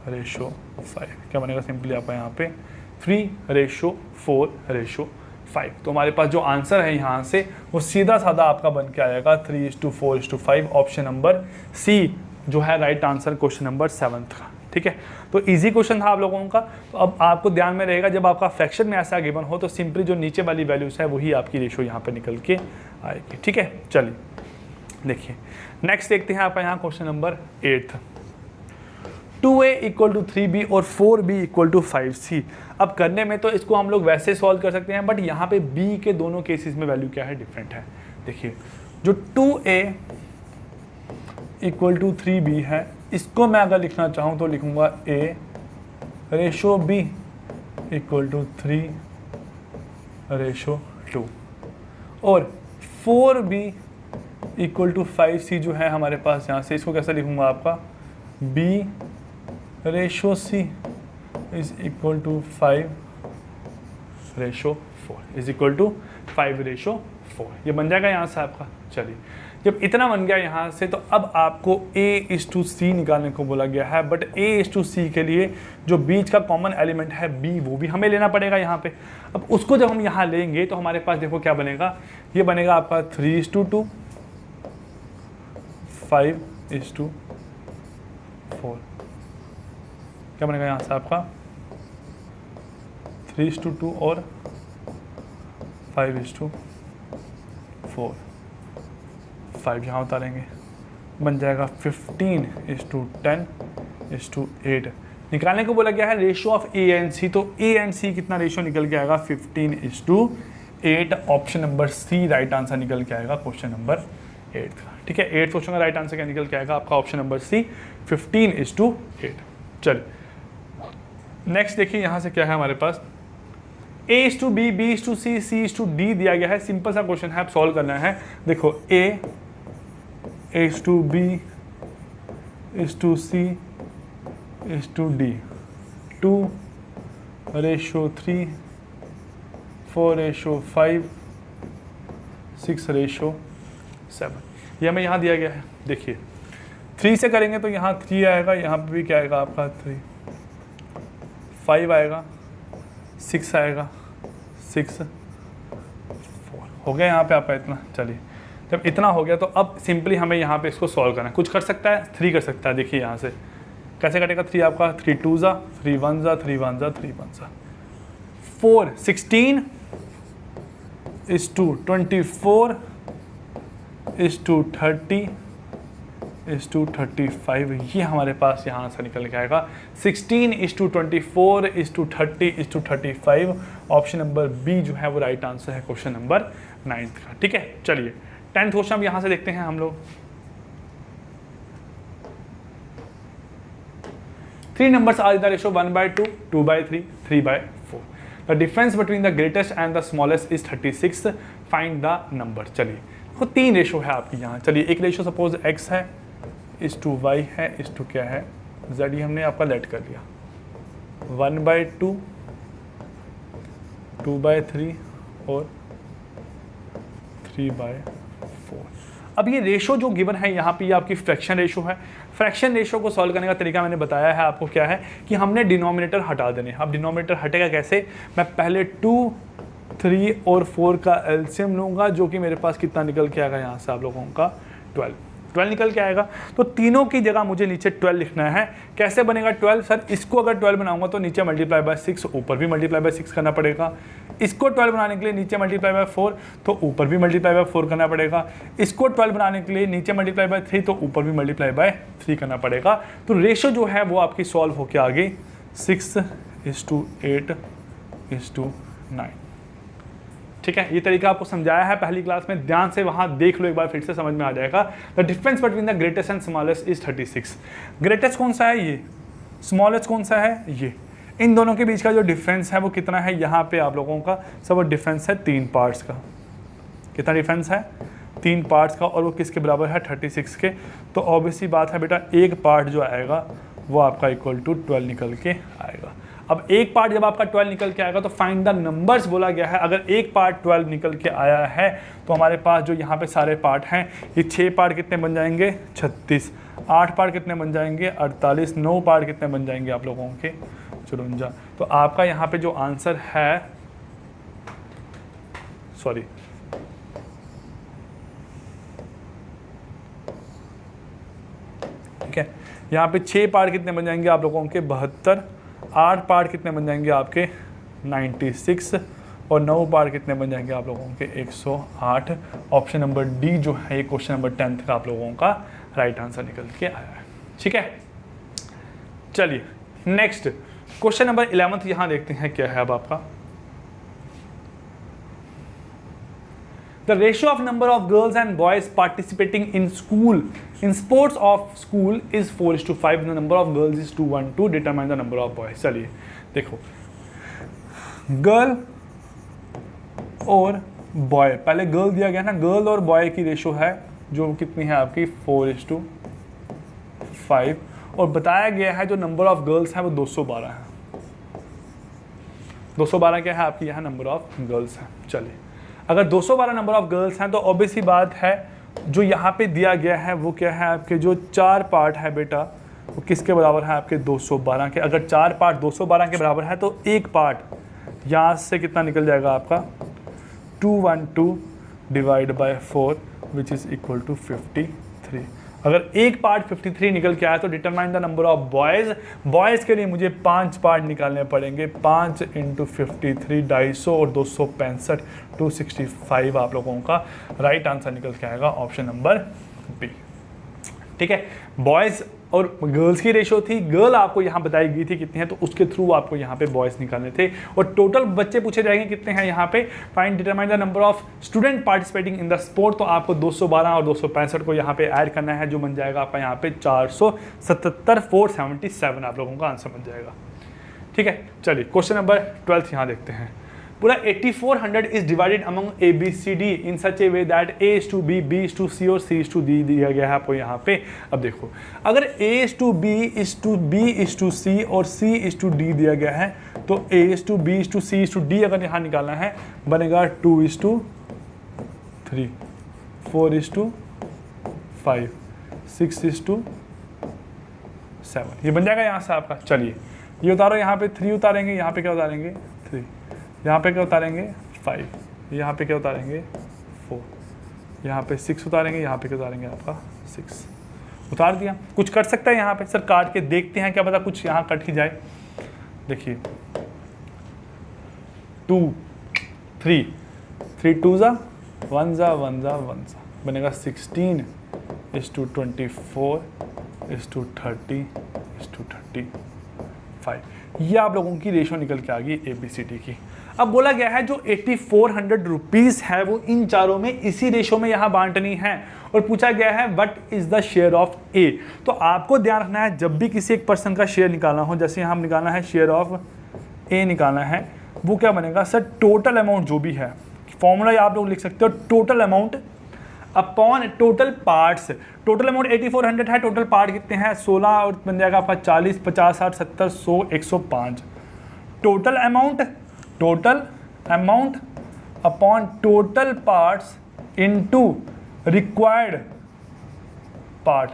ratio 5। क्या बनेगा सिंपली आपका यहाँ पे 3 रेशो 4 रेशो 5। तो हमारे पास जो आंसर है यहाँ से वो सीधा साधा आपका बन के आएगा 3:4:5। ऑप्शन नंबर सी जो है राइट आंसर क्वेश्चन नंबर 7 का। ठीक है, तो इजी क्वेश्चन था आप लोगों का। तो अब आपको ध्यान में रहेगा जब आपका फ्रैक्शन में ऐसा गिवन हो तो सिंपली जो नीचे वाली वैल्यूज है वही आपकी रेशो यहाँ पे निकल के आएगी। ठीक है, चलिए देखिए नेक्स्ट देखते हैं आपका यहाँ question number 8। 2A equal to 3B और 4B इक्वल टू 5C। अब करने में तो इसको हम लोग वैसे सॉल्व कर सकते हैं, बट यहाँ पे B के दोनों केसेस में वैल्यू क्या है, डिफरेंट है। देखिए जो 2A इक्वल टू 3B है, इसको मैं अगर लिखना चाहूँ तो लिखूँगा A ratio B equal to 3 ratio 2 और 4B इक्वल टू 5C जो है हमारे पास यहाँ से, इसको कैसा लिखूँगा आपका B ratio C is equal to 5 ratio 4 is equal to 5 ratio 4। ये बन जाएगा यहाँ से आपका। चलिए जब इतना बन गया यहाँ से तो अब आपको A:C निकालने को बोला गया है, बट A:C के लिए जो बीच का कॉमन एलिमेंट है B वो भी हमें लेना पड़ेगा यहाँ पे। अब उसको जब हम यहाँ लेंगे तो हमारे पास देखो क्या बनेगा, ये बनेगा आपका 3:2 5:4। क्या बनेगा यहाँ से आपका 3:2 और 5:4। 5 यहाँ उतारेंगे, बन जाएगा 15:10:8। निकालने को बोला गया है ratio of A and C, तो A एंड C कितना रेशियो निकल के आएगा 15:8। Option number C right answer निकल के आएगा क्वेश्चन नंबर 8 का। ठीक है, 8th क्वेश्चन का राइट आंसर क्या निकल के आएगा आपका ऑप्शन नंबर सी 15:8। चलिए नेक्स्ट देखिए यहाँ से क्या है हमारे पास, A:B, B:C, C:D दिया गया है। सिंपल सा क्वेश्चन है, आप सॉल्व करना है। देखो A:B, C, D 2:3, 4:5, 6:7। ये हमें यहाँ दिया गया है। देखिए 3 से करेंगे तो यहाँ 3 आएगा, यहाँ पे भी क्या आएगा आपका 3, 5 आएगा, 6 आएगा, 6, 4 हो गया यहाँ पे आपका इतना। चलिए जब इतना हो गया तो अब सिंपली हमें यहाँ पे इसको सॉल्व करना है। कुछ कर सकता है, 3 कर सकता है। देखिए यहाँ से कैसे कटेगा, 3 आपका 3 2 जा, 3 1 जा, 3 1 जा, 3 1 जा, 4 16 is to 24 is to 30 is to 35। ये हमारे पास यहाँ से निकल के आएगा 16 is to 24 is to 30 is to 35। Option number B जो है वो राइट आंसर है क्वेश्चन नंबर 9 का। ठीक है, चलिए 10th क्वेश्चन अब यहाँ से देखते हैं हम लोग। 3 numbers are in the ratio 1/2, 2/3, 3/4। The difference between the greatest and the smallest is 36। Find the number। चलिए देखो 3 रेशो है आपकी यहाँ। चलिए एक रेशो सपोज x है, इस टू y है, इस टू क्या है z, ये हमने आपका लेट कर लिया 1/2, 2/3 और 3/4। अब ये रेशो जो गिवन है यहाँ पे ये आपकी फ्रैक्शन रेशो है। फ्रैक्शन रेशो को सॉल्व करने का तरीका मैंने बताया है आपको क्या है कि हमने डिनोमिनेटर हटा देने। अब डिनोमिनेटर हटेगा कैसे, मैं पहले 2, 3 और 4 का एलसीएम लूँगा जो कि मेरे पास कितना निकल के आएगा यहाँ से आप लोगों का 12। 12 निकल के आएगा। तो तीनों की जगह मुझे नीचे 12 लिखना है। कैसे बनेगा 12? सर इसको अगर 12 बनाऊंगा तो नीचे मल्टीप्लाई बाय 6, ऊपर भी मल्टीप्लाई बाय 6 करना पड़ेगा। इसको 12 बनाने के लिए नीचे मल्टीप्लाई बाय 4, तो ऊपर भी मल्टीप्लाई बाय 4 करना पड़ेगा। इसको 12 बनाने के लिए नीचे मल्टीप्लाई बाय 3, तो ऊपर भी मल्टीप्लाई बाय 3 करना पड़ेगा। तो रेशो जो है वो आपकी सॉल्व होके आ गई 6:8:9। ठीक है, ये तरीका आपको समझाया है पहली क्लास में, ध्यान से वहां देख लो एक बार, फिर से समझ में आ जाएगा। The difference between the greatest and smallest is 36। Greatest कौन सा है? ये। स्मॉलेस्ट कौन सा है? ये। इन दोनों के बीच का जो डिफरेंस है वो कितना है? यहाँ पे आप लोगों का सब डिफरेंस है 3 पार्ट्स का। कितना डिफरेंस है? 3 पार्ट्स का, और वो किसके बराबर है? 36 के। तो ऑब्वियसली बात है बेटा, एक पार्ट जो आएगा वो आपका इक्वल टू 12 निकल के आएगा। अब एक पार्ट जब आपका 12 निकल के आएगा तो फाइंड द नंबर्स बोला गया है। अगर एक पार्ट 12 निकल के आया है तो हमारे पास जो यहाँ पे सारे पार्ट हैं, ये 6 पार्ट कितने बन जाएंगे? 36। 8 पार्ट कितने बन जाएंगे? 48। 9 पार्ट कितने बन जाएंगे आप लोगों के? 54। तो आपका यहाँ पे जो आंसर है, सॉरी, ठीक है, यहाँ पे 6 पार्ट कितने बन जाएंगे आप लोगों के? 72। 8 पार्ट कितने बन जाएंगे आपके? 96। और 9 पार्ट कितने बन जाएंगे आप लोगों के? 108। ऑप्शन नंबर डी जो है ये क्वेश्चन नंबर 10 का आप लोगों का राइट आंसर निकल के आया है। ठीक है, चलिए नेक्स्ट क्वेश्चन नंबर 11 यहाँ देखते हैं क्या है अब आपका। The ratio of number of girls and boys participating in school in sports of school is 4:5. The number of girls is 212. Determine the number of boys. चलिए देखो, गर्ल और बॉय, पहले गर्ल दिया गया ना, गर्ल और बॉय की ratio है जो कितनी है आपकी? 4:5। और बताया गया है जो नंबर ऑफ गर्ल्स है वो 212 है। 212 क्या है आपकी? यहाँ नंबर ऑफ गर्ल्स है। चलिए, अगर 212 नंबर ऑफ गर्ल्स हैं तो ऑब्वियसली बात है जो यहाँ पे दिया गया है वो क्या है? आपके जो 4 पार्ट है बेटा वो किसके बराबर है? आपके 212 के। अगर 4 पार्ट 212 के बराबर है तो एक पार्ट यहाँ से कितना निकल जाएगा आपका? 212 divide by 4 which is equal to 53। अगर एक पार्ट 53 निकल के आया तो determine the number of boys. Boys के लिए मुझे 5 पार्ट निकालने पड़ेंगे। 5 × 53 250 और 265 265 आप लोगों का राइट आंसर निकल के आएगा ऑप्शन नंबर बी। ठीक है, बॉयज़ और गर्ल्स की रेशो थी, गर्ल आपको यहाँ बताई गई थी कितनी है, तो उसके थ्रू आपको यहाँ पे बॉयज़ निकालने थे। और टोटल बच्चे पूछे जाएंगे कितने हैं यहाँ पे? Find determine the number of student participating in the sport. तो आपको 212 और 265 को यहाँ पे ऐड करना है, जो बन जाएगा आपका यहाँ पे 477 477 आप लोगों का आंसर बन जाएगा। ठीक है, चलिए क्वेश्चन नंबर 12 यहाँ देखते हैं। पूरा 8400 is divided among A B C D in such a way that A is to B, B is to C और सी इज टू डी दिया गया है आपको यहाँ पे। अब देखो, अगर A is to B is to B is to C और सी इज टू डी दिया गया है तो A is to B is to C is to D अगर यहाँ निकालना है बनेगा 2:3, 4:5, 6:7, ये बन जाएगा यहाँ से आपका। चलिए ये उतारो, यहाँ पे 3 उतारेंगे, यहाँ पे क्या उतारेंगे? 3, यहाँ पे क्या उतारेंगे? 5, यहाँ पे क्या उतारेंगे? 4, यहाँ पे 6 उतारेंगे, यहाँ पे क्या उतारेंगे? आपका 6 उतार दिया। कुछ कट सकता है यहाँ पे? सर काट के देखते हैं, क्या पता कुछ यहाँ कट ही जाए। देखिए 2 3 3 2 ज़ा 1 ज़ा 1 ज़ा 1 ज़ा बनेगा 16:24:30:35। ये आप लोगों की रेशो निकल के आ गई ABCD की। अब बोला गया है जो 8400 रुपीज़ है वो इन चारों में इसी रेशो में यहाँ बांटनी है, और पूछा गया है what is the share of A. तो आपको ध्यान रखना है जब भी किसी एक पर्सन का शेयर निकालना हो, जैसे यहाँ निकालना है शेयर ऑफ ए निकालना है, वो क्या बनेगा? सर टोटल अमाउंट जो भी है, फॉर्मूला आप लोग लिख सकते हो, total amount upon total parts. Total amount 8400 है, टोटल पार्ट कितने हैं? 16 और बन जाएगा आपका 40 50 60 70 100 105। Total amount upon total parts into required part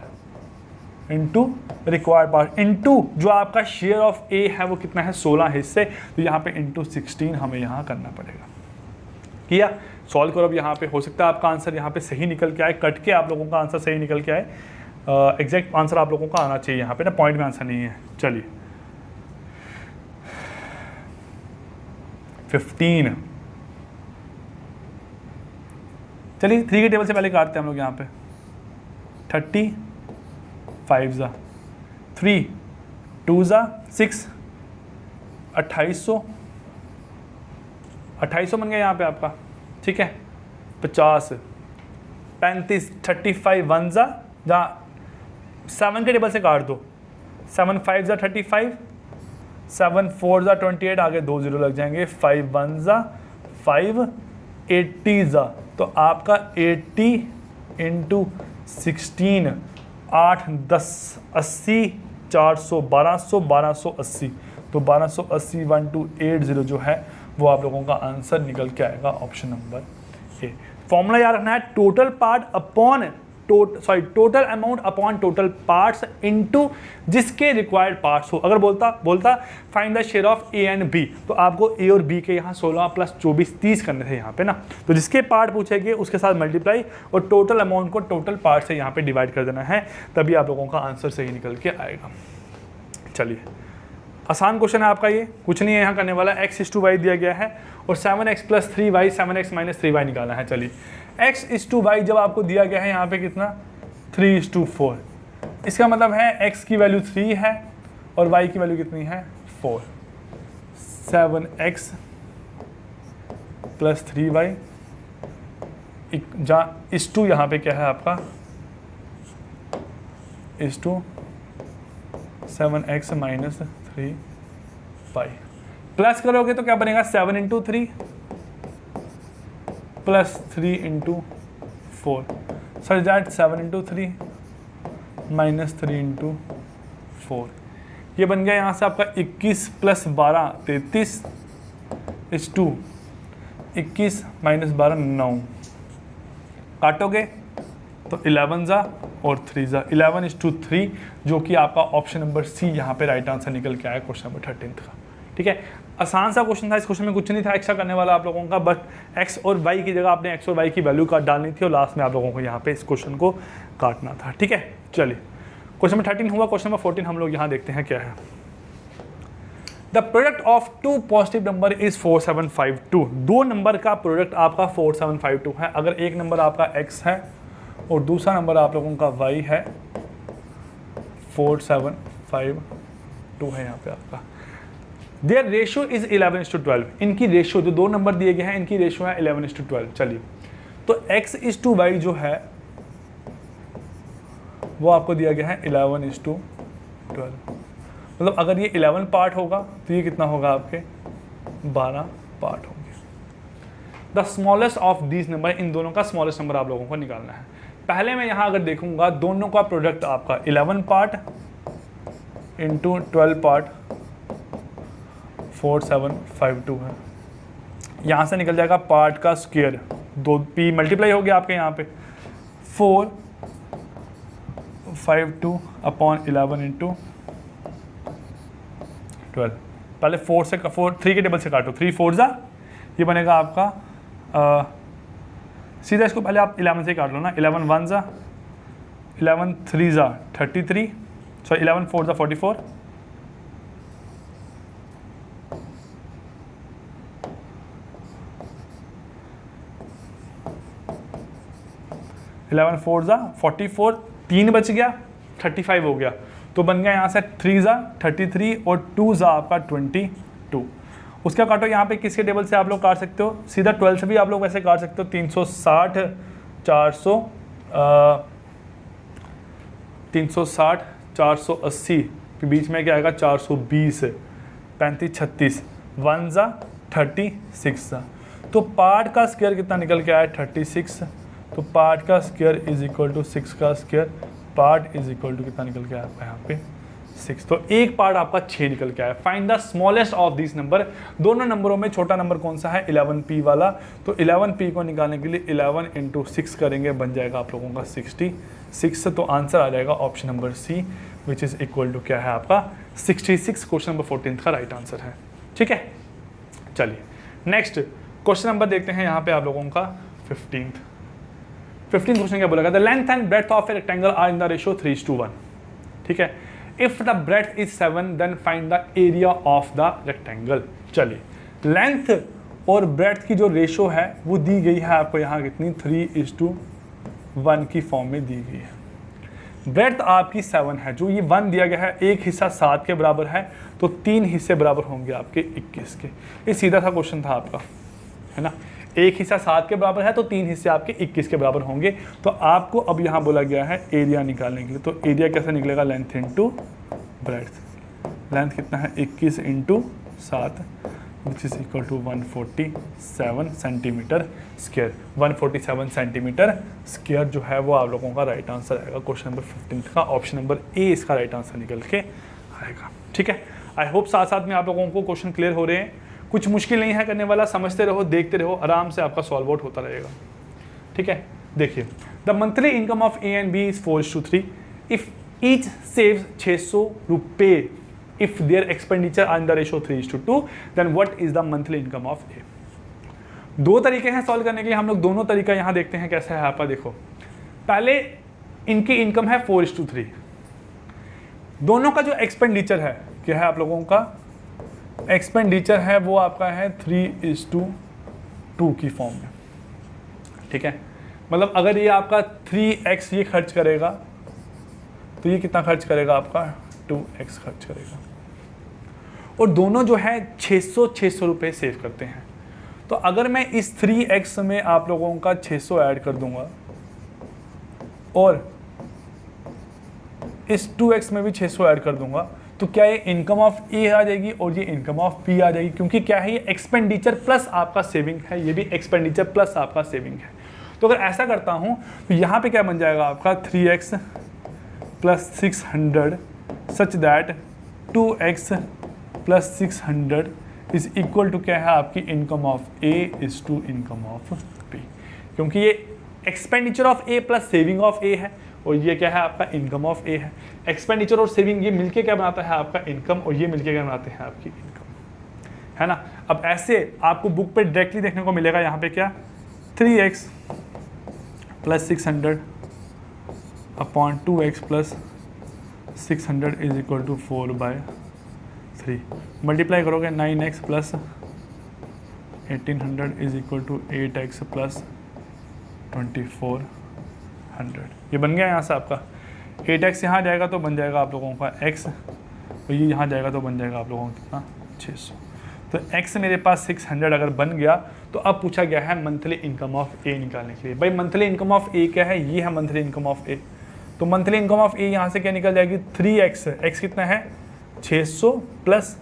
into जो आपका शेयर ऑफ ए है वो कितना है? 16 हिस्से, तो यहाँ पे इनटू 16 हमें यहाँ करना पड़ेगा। किया, सॉल्व करो। अब यहाँ पे हो सकता है आपका आंसर यहाँ पे सही निकल के आए, कट के आप लोगों का आंसर सही निकल के आए। एग्जैक्ट आंसर आप लोगों का आना चाहिए यहाँ पे ना, पॉइंट में आंसर नहीं है। चलिए 15, चलिए 3 के टेबल से पहले काटते हैं हम लोग यहाँ पे। 30, 5 ज़ा 3, 2 ज़ा 6, 2800 बन गया यहाँ पे आपका, ठीक है। 50, 35, 35 1 ज़ा, जहाँ 7 के टेबल से काट दो। 7 5 ज़ा 35, 7 4 ज़ा 28, आगे 2 0 लग जाएंगे। 5 1 ज़ा 5, 80 ज़ा, तो आपका 80 इंटू 16, 8 10 80, 400 1200, 1280, तो 1280 1280 जो है वो आप लोगों का आंसर निकल के आएगा ऑप्शन नंबर ए। फॉर्मूला याद रखना है, total part upon total amount upon total parts into जिसके रिक्वायर्ड पार्ट्स हो। अगर बोलता find the share of A and B, तो आपको ए और बी के यहाँ 16 + 24 30 करने थे यहाँ पे ना, तो जिसके पार्ट पूछेंगे उसके साथ मल्टीप्लाई और टोटल अमाउंट को टोटल पार्ट से यहाँ पे डिवाइड कर देना है, तभी आप लोगों का आंसर सही निकल के आएगा। चलिए आसान क्वेश्चन है आपका, ये कुछ नहीं है यहाँ करने वाला। x/y दिया गया है और 7x + 3y 7x - 3y निकालना है। चलिए x/y जब आपको दिया गया है यहाँ पे कितना 3/4, इसका मतलब है x की वैल्यू 3 है और y की वैल्यू कितनी है 4। 7x + 3y जहाँ इस2 यहाँ पे क्या है आपका इस2 7x - 3y प्लस करोगे तो क्या बनेगा 7 × 3 + 3 × 4, सच दैट 7 × 3 - 3 × 4, ये बन गया यहाँ से आपका 21 + 12 33 इस2 21 - 12 9, काटोगे तो 11 ज़ा और 3 ज़ा 11/3, जो कि आपका ऑप्शन नंबर सी यहाँ पे राइट आंसर निकल के आया क्वेश्चन नंबर 13 का। ठीक है, आसान सा क्वेश्चन था, इस क्वेश्चन में कुछ नहीं था एक्स्ट्रा करने वाला आप लोगों का, बट एक्स और वाई की जगह आपने एक्स और वाई की वैल्यू काट डालनी थी और लास्ट में आप लोगों को यहाँ पे इस क्वेश्चन को काटना था। ठीक है, चलिए क्वेश्चन नंबर 13 हुआ। क्वेश्चन नंबर 14 हम लोग यहाँ देखते हैं क्या है। The product of 2 positive number is 4752। 2 number का प्रोडक्ट आपका 4752 है। अगर एक नंबर आपका x है और दूसरा नंबर आप लोगों का y है, 4752 है यहाँ पे आपका। Their ratio is 11:12। इनकी रेशियो जो 2 नंबर दिए गए हैं इनकी रेशियो है 11:12। चलिए तो x/y जो है वो आपको दिया गया है 11:12। मतलब अगर ये 11 पार्ट होगा तो ये कितना होगा आपके 12 पार्ट होंगे। The smallest of these number, इन दोनों का स्मॉलेस्ट नंबर आप लोगों को निकालना है। पहले मैं यहाँ अगर देखूंगा दोनों का प्रोडक्ट आपका 11 पार्ट इंटू 12 पार्ट 4752 है। यहाँ से निकल जाएगा पार्ट का स्क्वायर, 2p मल्टीप्लाई हो गया आपके यहाँ पे 452 अपॉन 11 इंटू 12। पहले 3 के टेबल से काटो, 3 4 ज़ा, ये बनेगा आपका सीधा इसको पहले आप 11 से काट लो ना। 11 1 ज़ा, 11 3 ज़ा 33, सॉरी 11 4 ज़ा 44, 11 4 ज़ा 44, 3 बच गया 35 हो गया, तो बन गया यहाँ से 3 ज़ा 33 और 2 ज़ा आपका 22। उसका काटो यहाँ पे किसके टेबल से आप लोग काट सकते हो, सीधा 12 से भी आप लोग वैसे काट सकते हो। 360 400 360 480 के बीच में क्या आएगा 420 35 36 1 ज़ा 36 ज़ा, तो पार्ट का स्क्वायर कितना निकल के आया 36, तो पार्ट का स्क्वायर इज इक्वल टू 6 का square, part is equal to कितना निकल के आया आपका यहाँ पे 6, तो एक पार्ट आपका 6 निकल के आया। Find the smallest of this number, दोनों नंबरों में छोटा नंबर कौन सा है 11p वाला, तो 11p को निकालने के लिए 11 इंटू 6 करेंगे, बन जाएगा आप लोगों का 66, तो आंसर आ जाएगा option number C which is equal to क्या है आपका 66। क्वेश्चन नंबर 14 का राइट आंसर है। ठीक है, चलिए नेक्स्ट क्वेश्चन नंबर देखते हैं यहाँ पे आप लोगों का 15th क्वेश्चन क्या बोला, the length and breadth of a rectangle are in the ratio 3:1। ठीक है, if the breadth is 7 then find the area of the rectangle. चलिए, लेंथ और ब्रेड्थ की जो रेशियो है वो दी गई है आपको यहाँ कितनी, 3:1 की फॉर्म में दी गई है। ब्रेड्थ आपकी 7 है, जो ये 1 दिया गया है, एक हिस्सा 7 के बराबर है, तो 3 हिस्से बराबर होंगे आपके 21 के। ये सीधा सा क्वेश्चन था आपका, है ना। एक हिस्सा 7 के बराबर है तो 3 हिस्से आपके 21 के बराबर होंगे। तो आपको अब यहाँ बोला गया है एरिया निकालने के लिए। तो एरिया कैसे निकलेगा, लेंथ इंटू ब्रेड्थ। लेंथ कितना है, 21 into 7 which is equal to 147 centimetre square. 147 centimetre square जो है वो आप लोगों का राइट आंसर आएगा क्वेश्चन नंबर 15 का। ऑप्शन नंबर ए इसका राइट आंसर निकल के आएगा। ठीक है, आई होप साथ साथ में आप लोगों को क्वेश्चन क्लियर हो रहे हैं। कुछ मुश्किल नहीं है करने वाला, समझते रहो, देखते रहो, आराम से आपका सॉल्व आउट होता रहेगा। ठीक है, देखिए, the monthly income of A and B is 4:3। If each saves 600 रुपये, if their expenditure are in the ratio 3:2, then what is the monthly income of A? दो तरीके हैं सॉल्व करने के लिए, हम लोग दोनों तरीका यहाँ देखते हैं कैसा है आपका। देखो, पहले इनकी इनकम है 4:3, दोनों का जो एक्सपेंडिचर है क्या है आप लोगों का, एक्सपेंडिचर है वो आपका है 3:2 की फॉर्म में। ठीक है, मतलब अगर ये आपका 3x ये खर्च करेगा तो ये कितना खर्च करेगा आपका, 2x खर्च करेगा। और दोनों जो है 600 रुपये सेव करते हैं। तो अगर मैं इस 3x में आप लोगों का 600 ऐड कर दूंगा और इस 2x में भी 600 ऐड कर दूंगा, तो क्या ये इनकम ऑफ ए आ जाएगी और ये इनकम ऑफ बी आ जाएगी, क्योंकि क्या है, ये एक्सपेंडिचर प्लस आपका सेविंग है, ये भी एक्सपेंडिचर प्लस आपका सेविंग है। तो अगर ऐसा करता हूं तो यहाँ पे क्या बन जाएगा आपका 3x plus 600 such that 2x plus 600 is equal to क्या है आपकी income of A is to income of B, क्योंकि ये expenditure of A plus saving of A है और ये क्या है आपका इनकम ऑफ ए है। एक्सपेंडिचर और सेविंग ये मिलके क्या बनाता है आपका इनकम, और ये मिलके क्या बनाते हैं आपकी इनकम, है ना। अब ऐसे आपको बुक पे डायरेक्टली देखने को मिलेगा यहाँ पे क्या, 3x plus 600 upon 2x plus 600 is equal to 4/3। Multiply करोगे 9x plus 1800 is equal to 8x plus 2400। ये बन गया यहाँ से आपका 8x यहाँ जाएगा तो बन जाएगा आप लोगों का x, और ये यहाँ जाएगा तो बन जाएगा आप लोगों का कितना, 600। तो x मेरे पास 600 अगर बन गया तो अब पूछा गया है मंथली इनकम ऑफ ए निकालने के लिए। भाई मंथली इनकम ऑफ ए क्या है, ये है मंथली इनकम ऑफ ए। तो मंथली इनकम ऑफ ए यहाँ से क्या निकल जाएगी, 3x, x कितना है 600 plus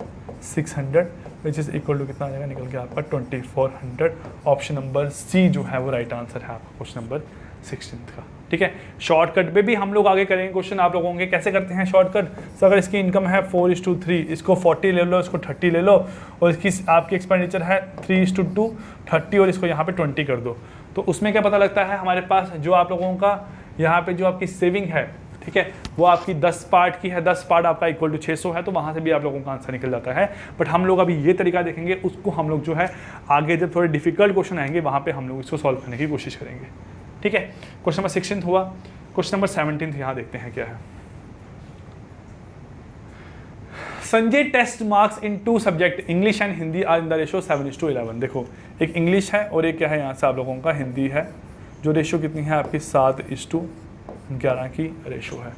600 which is equal to कितना आ जाएगा, निकल के आपका 2400। ऑप्शन नंबर सी जो है वो राइट आंसर है आपका क्वेश्चन नंबर 16 का। ठीक है, शॉर्टकट पे भी हम लोग आगे करेंगे क्वेश्चन आप लोगों के, कैसे करते हैं शॉर्टकट। तो अगर इसकी इनकम है 4:3, इसको 40 ले लो, इसको 30 ले लो, और इसकी आपकी एक्सपेंडिचर है 3:2 30, और इसको यहाँ पे 20 कर दो। तो उसमें क्या पता लगता है हमारे पास जो आप लोगों का यहाँ पे जो आपकी सेविंग है, ठीक है, वो आपकी 10 पार्ट की है, 10 पार्ट आपका इक्वल टू 600 है, तो वहाँ से भी आप लोगों का आंसर निकल जाता है। बट हम लोग अभी ये तरीका देखेंगे, उसको हम लोग जो है आगे जब थोड़े डिफिकल्ट क्वेश्चन आएंगे वहाँ पे हम लोग इसको सॉल्व करने की कोशिश करेंगे। ठीक है, क्वेश्चन नंबर 16 हुआ। क्वेश्चन नंबर 17 यहाँ देखते हैं क्या है। Sanjay test marks in 2 subject English and Hindi are in the ratio 7:11। देखो, एक इंग्लिश है और एक क्या है यहाँ से आप लोगों का हिंदी है, जो रेशियो कितनी है आपकी 7:11 की रेशियो है।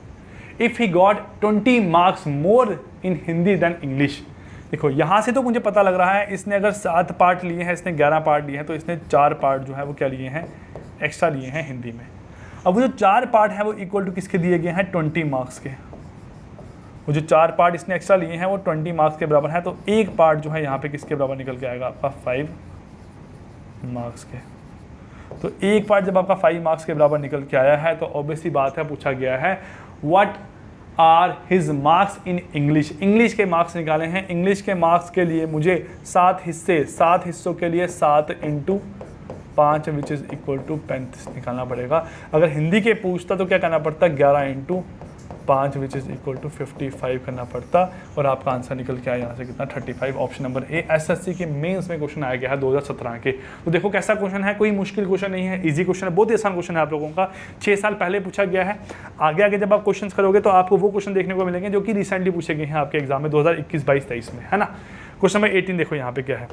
If he got 20 marks more in Hindi then English. देखो, यहाँ से तो मुझे पता लग रहा है इसने अगर 7 पार्ट लिए हैं, इसने 11 पार्ट लिए हैं, तो इसने 4 पार्ट जो है वो क्या लिए हैं, एक्स्ट्रा लिए हैं हिंदी में। अब वो जो 4 पार्ट हैं वो इक्वल टू किसके दिए गए हैं, 20 मार्क्स के। वो जो 4 पार्ट इसने एक्स्ट्रा लिए हैं वो 20 मार्क्स के बराबर है, तो एक पार्ट जो है यहाँ पे किसके बराबर निकल के आएगा आपका 5 मार्क्स के। तो एक पार्ट जब आपका 5 मार्क्स के बराबर निकल के आया है तो ऑब्वियसली बात है, पूछा गया है what are his marks in English. English के मार्क्स निकाले हैं। इंग्लिश के मार्क्स के लिए मुझे 7 हिस्सों के लिए 7 × 5 विच इज़ इक्वल टू 35 निकालना पड़ेगा। अगर हिंदी के पूछता तो क्या करना पड़ता, 11 × 5 विच इज़ इक्वल टू 55 करना पड़ता और आपका आंसर निकल के आया यहाँ से कितना 35। ऑप्शन नंबर ए एसएससी के मेंस में क्वेश्चन आया गया है 2017 के। तो देखो कैसा क्वेश्चन है, कोई मुश्किल क्वेश्चन नहीं है, इजी क्वेश्चन है, बहुत ही आसान क्वेश्चन है आप लोगों का, 6 साल पहले पूछा गया है। आगे आगे जब आप क्वेश्चन करोगे तो आपको वो क्वेश्चन देखने को मिलेंगे जो कि रिसेंटली पूछे गए हैं आपके एग्जाम में 2021-22-23 में, है ना। क्वेश्चन नंबर 18 देखो यहाँ पे क्या है।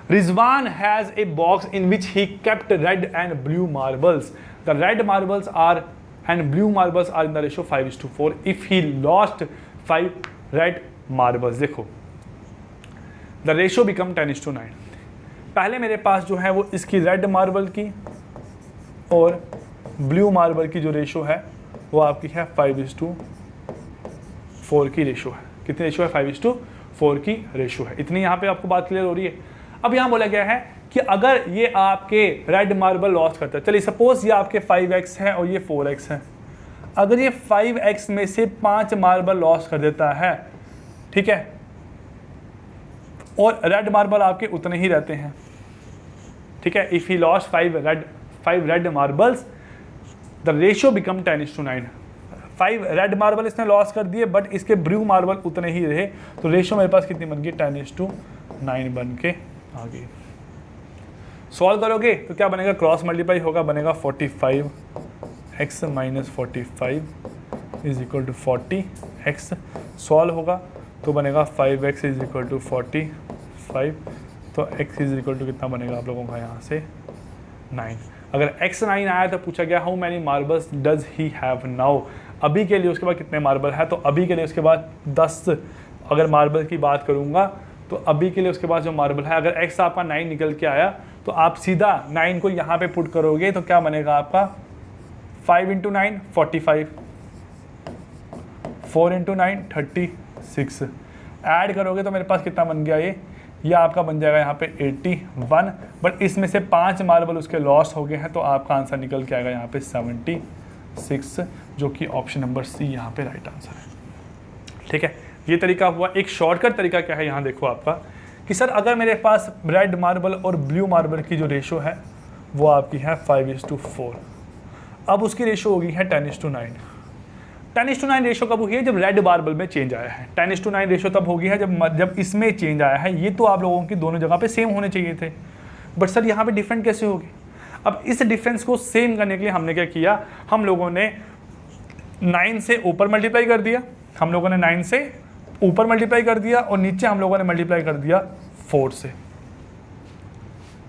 Rizwan has a box in which he kept red and blue marbles. The red marbles are and blue marbles are in the ratio 5:4. If he lost 5 red marbles, देखो the ratio become 10:9. पहले मेरे पास जो है वो इसकी red marble की और blue marble की जो रेशो है वो आपकी है 5:4 की रेशो है। कितनी रेशो है? 5:4 की रेशो है। इतनी यहाँ पे आपको बात क्लियर हो रही है। अब यहाँ बोला गया है कि अगर ये आपके रेड मार्बल लॉस करता है, चलिए सपोज ये आपके 5x है और ये 4x है, अगर ये 5x में से 5 मार्बल लॉस कर देता है, ठीक है, और रेड मार्बल आपके उतने ही रहते हैं, ठीक है, if he loss 5 red marbles the ratio become 10:9। 5 red marble इसने लॉस कर दिए बट इसके ब्लू मार्बल उतने ही रहे, तो रेशियो मेरे पास कितनी बन गई? 10:9 बन के आ गई। सॉल्व करोगे तो क्या बनेगा? क्रॉस मल्टीप्लाई होगा, बनेगा 45x minus 45 is equal to 40x। Solve होगा तो बनेगा 5x इज इक्वल टू 45, तो x इज इक्वल टू कितना बनेगा आप लोगों का यहाँ से 9। अगर x 9 आया तो पूछा गया how many marbles does he have now. अभी के लिए उसके बाद कितने मार्बल है, तो अभी के लिए उसके बाद 10 अगर मार्बल की बात करूँगा तो अभी के लिए उसके बाद जो मार्बल है, अगर x आपका 9 निकल के आया तो आप सीधा 9 को यहाँ पे पुट करोगे तो क्या बनेगा आपका 5 × 9 45, 4 × 9 36, ऐड करोगे तो मेरे पास कितना बन गया ये आपका बन जाएगा यहाँ पे 81, बट इसमें से 5 मार्बल उसके लॉस हो गए हैं तो आपका आंसर निकल के आएगा यहाँ पे 76, जो कि ऑप्शन नंबर सी यहाँ पे राइट आंसर है। ठीक है, ये तरीका हुआ। एक शॉर्टकट तरीका क्या है यहाँ देखो आपका कि सर अगर मेरे पास रेड मार्बल और ब्लू मार्बल की जो रेशो है वो आपकी है 5:4, अब उसकी रेशो होगी है 10:9। 10:9 रेशो कब हुई है? जब रेड मार्बल में चेंज आया है। 10:9 रेशो तब होगी है जब इसमें चेंज आया है। ये तो आप लोगों की दोनों जगह पे सेम होने चाहिए थे, बट सर यहाँ पे डिफरेंट कैसे होगी? अब इस डिफरेंस को सेम करने के लिए हमने क्या किया, हम लोगों ने 9 से ऊपर मल्टीप्लाई कर दिया, हम लोगों ने 9 से ऊपर मल्टीप्लाई कर दिया और नीचे हम लोगों ने मल्टीप्लाई कर दिया 4 से।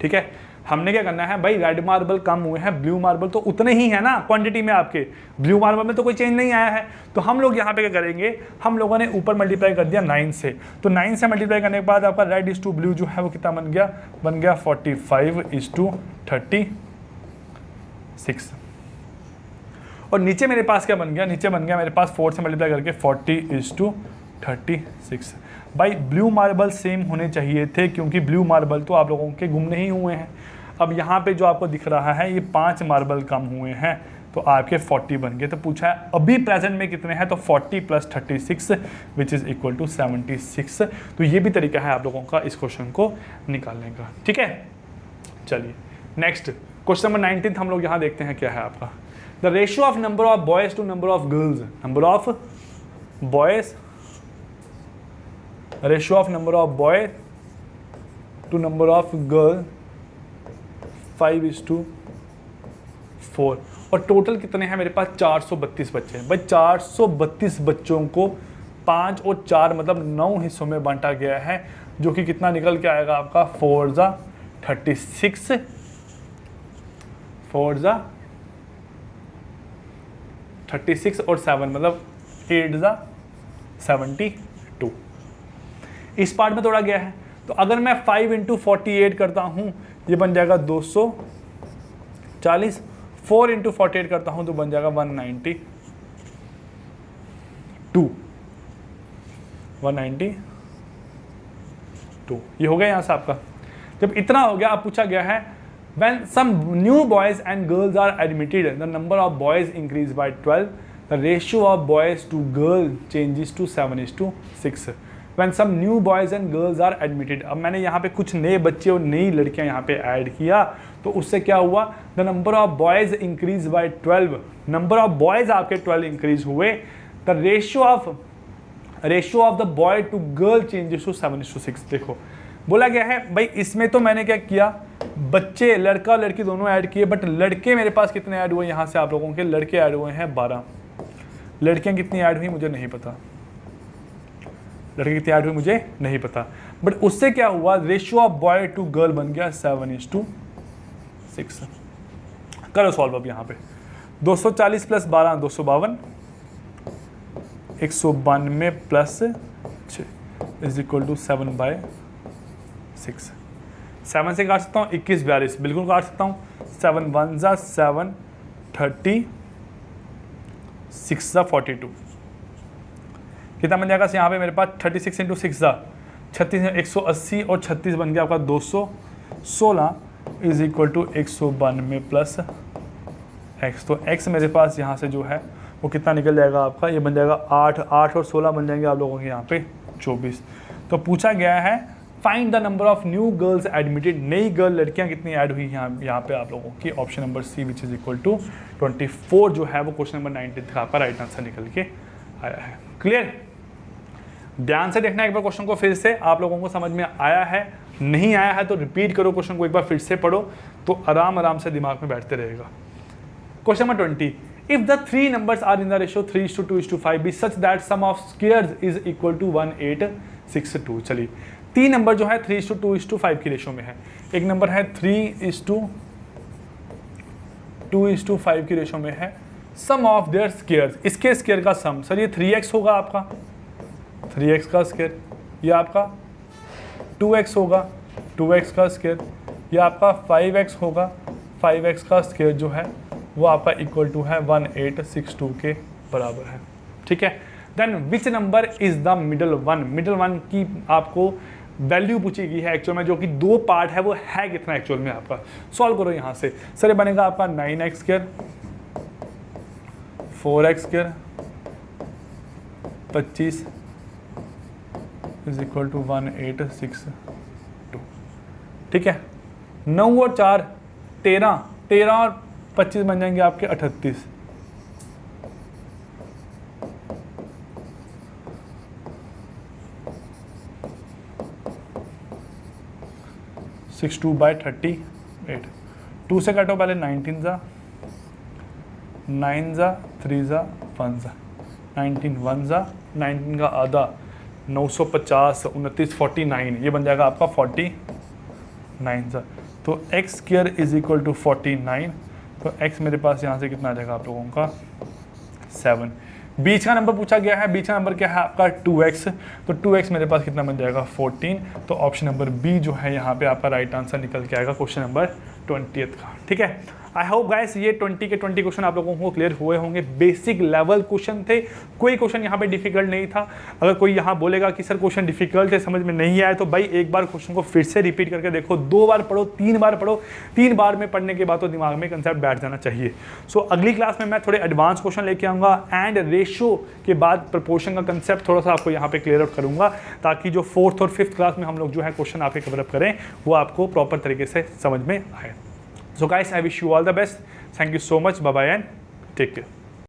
ठीक है, हमने क्या करना है भाई, रेड मार्बल कम हुए हैं, ब्लू मार्बल तो उतने ही है ना क्वांटिटी में आपके, ब्लू मार्बल में तो कोई चेंज नहीं आया है। तो हम लोग यहाँ पे क्या करेंगे, हम लोगों ने ऊपर मल्टीप्लाई कर दिया 9 से, तो 9 से मल्टीप्लाई करने के बाद आपका रेड इज टू ब्लू जो है वो कितना बन गया 45:36। और नीचे मेरे पास क्या बन गया, नीचे बन गया मेरे पास 4 से मल्टीप्लाई करके 40:36। भाई ब्लू मार्बल सेम होने चाहिए थे क्योंकि ब्लू मार्बल तो आप लोगों के गुम नहीं हुए हैं। अब यहाँ पे जो आपको दिख रहा है ये 5 मार्बल कम हुए हैं तो आपके 40 बन गए। तो पूछा है अभी प्रेजेंट में कितने हैं, तो 40 + 36 विच इज़ इक्वल टू 76। तो ये भी तरीका है आप लोगों का इस क्वेश्चन को निकालने का। ठीक है, चलिए नेक्स्ट क्वेश्चन नंबर 19 हम लोग यहाँ देखते हैं क्या है आपका। The ratio of number of boys to number of girls, number of boys, ratio of number of boy to number of girl 5:4, और टोटल कितने हैं मेरे पास 432 बच्चे हैं। भाई 432 बच्चों को 5 और 4 मतलब 9 हिस्सों में बांटा गया है, जो कि कितना निकल के आएगा आपका 4×36, 4×36 और 7 मतलब 8×72। इस पार्ट में तोड़ा गया है। तो अगर मैं 5 × 48 करता हूँ ये बन जाएगा 240, 4 × 48 करता हूँ तो बन जाएगा 192, 192। ये हो गया यहाँ से आपका। जब इतना हो गया, अब पूछा गया है when some new boys and girls are admitted the number of boys increase by 12, the ratio of boys to girl changes to 7:6। When some new boys and girls are admitted. अब मैंने यहाँ पे कुछ नए बच्चे और नई लड़कियाँ यहाँ पे ऐड किया, तो उससे क्या हुआ, the number of boys increase by 12, number of boys आपके 12 इंक्रीज हुए, the ratio of the boy to girl changes to 7:6। देखो बोला गया है भाई, इसमें तो मैंने क्या किया, बच्चे लड़का और लड़की दोनों ऐड किए, बट लड़के मेरे पास कितने ऐड हुए, यहाँ से आप लोगों के लड़के ऐड हुए हैं 12, लड़कियाँ कितनी ऐड हुई मुझे नहीं पता, लड़के कितनी ऐड हुई मुझे नहीं पता, बट उससे क्या हुआ, ratio of boy to girl बन गया 7:6। करो सॉल्व अब यहाँ पे, 240 plus 12 252, 192 plus 6 is equal to 7/6। 7 से काट सकता हूँ 21 42, बिल्कुल काट सकता हूँ, 7 1 जा 7, 30 6 जा 42, कितना बन जाएगा यहाँ पे मेरे पास 36 इंटू 6 जा 36, 180 और 36 बन गया आपका 216 is equal to 192 plus x। तो x मेरे पास यहाँ से जो है वो कितना निकल जाएगा आपका, ये बन जाएगा 8 और 16 बन जाएंगे आप लोगों के यहाँ पे 24। तो पूछा गया है find the number of new girls admitted, नई गर्ल लड़कियाँ कितनी ऐड हुई यहाँ पे आप लोगों की, option number C which is equal to 24 जो है वो क्वेश्चन नंबर 19 का आपका राइट आंसर निकल के आया है। क्लियर, ध्यान से देखना एक बार क्वेश्चन को, फिर से आप लोगों को समझ में आया है, नहीं आया है तो रिपीट करो क्वेश्चन को, एक बार फिर से पढ़ो तो आराम से दिमाग में बैठते रहेगा। Question number 20, if the three numbers are in the ratio 3:2:5 be such that sum of squares is equal to 1862। चलिए 3 नंबर जो है 3:2:5 की रेशियो में है, एक नंबर है 3:2:5 की रेशियो में है, सम ऑफ देयर स्क्वायर्स, इसके स्क्वायर का सम, सर ये 3x होगा आपका, 3x का स्क्वायर, ये आपका 2x होगा, 2x का स्क्वायर, ये आपका 5x होगा, 5x का स्क्वायर जो है वो आपका इक्वल टू है 1862 के बराबर है। ठीक है, then which number is the middle one, middle one की आपको वैल्यू पूछी गई है एक्चुअल में, जो कि 2 पार्ट है, वो है कितना एक्चुअल में आपका, सॉल्व करो यहाँ से। सर ये बनेगा आपका 9x square, 4x square 25 is equal to 1862। ठीक है, 9 और 4 13, 13 और 25 बन जाएंगे आपके 38। 62/38, 2 से काटो पहले, 19 जा 9 जा 3 जा 1 जा 19, 1 जा 19 का आधा 950, 29 49, ये बन जाएगा आपका 49 जा। तो x square is equal to 49, तो x मेरे पास यहाँ से कितना आ जाएगा आप लोगों का 7। बीच का नंबर पूछा गया है, बीच का नंबर क्या है आपका 2x, तो 2x मेरे पास कितना बन जाएगा 14। तो ऑप्शन नंबर बी जो है यहाँ पे आपका राइट आंसर निकल के आएगा क्वेश्चन नंबर 20 का। ठीक है, आई होप गाइस ये 20 के 20 क्वेश्चन आप लोगों को क्लियर हुए होंगे। बेसिक लेवल क्वेश्चन थे, कोई क्वेश्चन यहाँ पे डिफिकल्ट नहीं था। अगर कोई यहाँ बोलेगा कि सर क्वेश्चन डिफिकल्ट है, समझ में नहीं आया, तो भाई एक बार क्वेश्चन को फिर से रिपीट करके देखो, 2 बार पढ़ो, 3 बार पढ़ो, 3 बार में पढ़ने के बाद तो दिमाग में कंसेप्ट बैठ जाना चाहिए। सो अगली क्लास में मैं थोड़े एडवांस क्वेश्चन लेके आऊँगा एंड रेशियो के बाद प्रपोर्शन का कंसेप्ट थोड़ा सा आपको यहाँ पे क्लियर आउट करूँगा, ताकि जो 4th और 5th क्लास में हम लोग जो है क्वेश्चन आपके कवरअप करें वो आपको प्रॉपर तरीके से समझ में आए। So guys, I wish you all the best. Thank you so much. Bye bye and take care.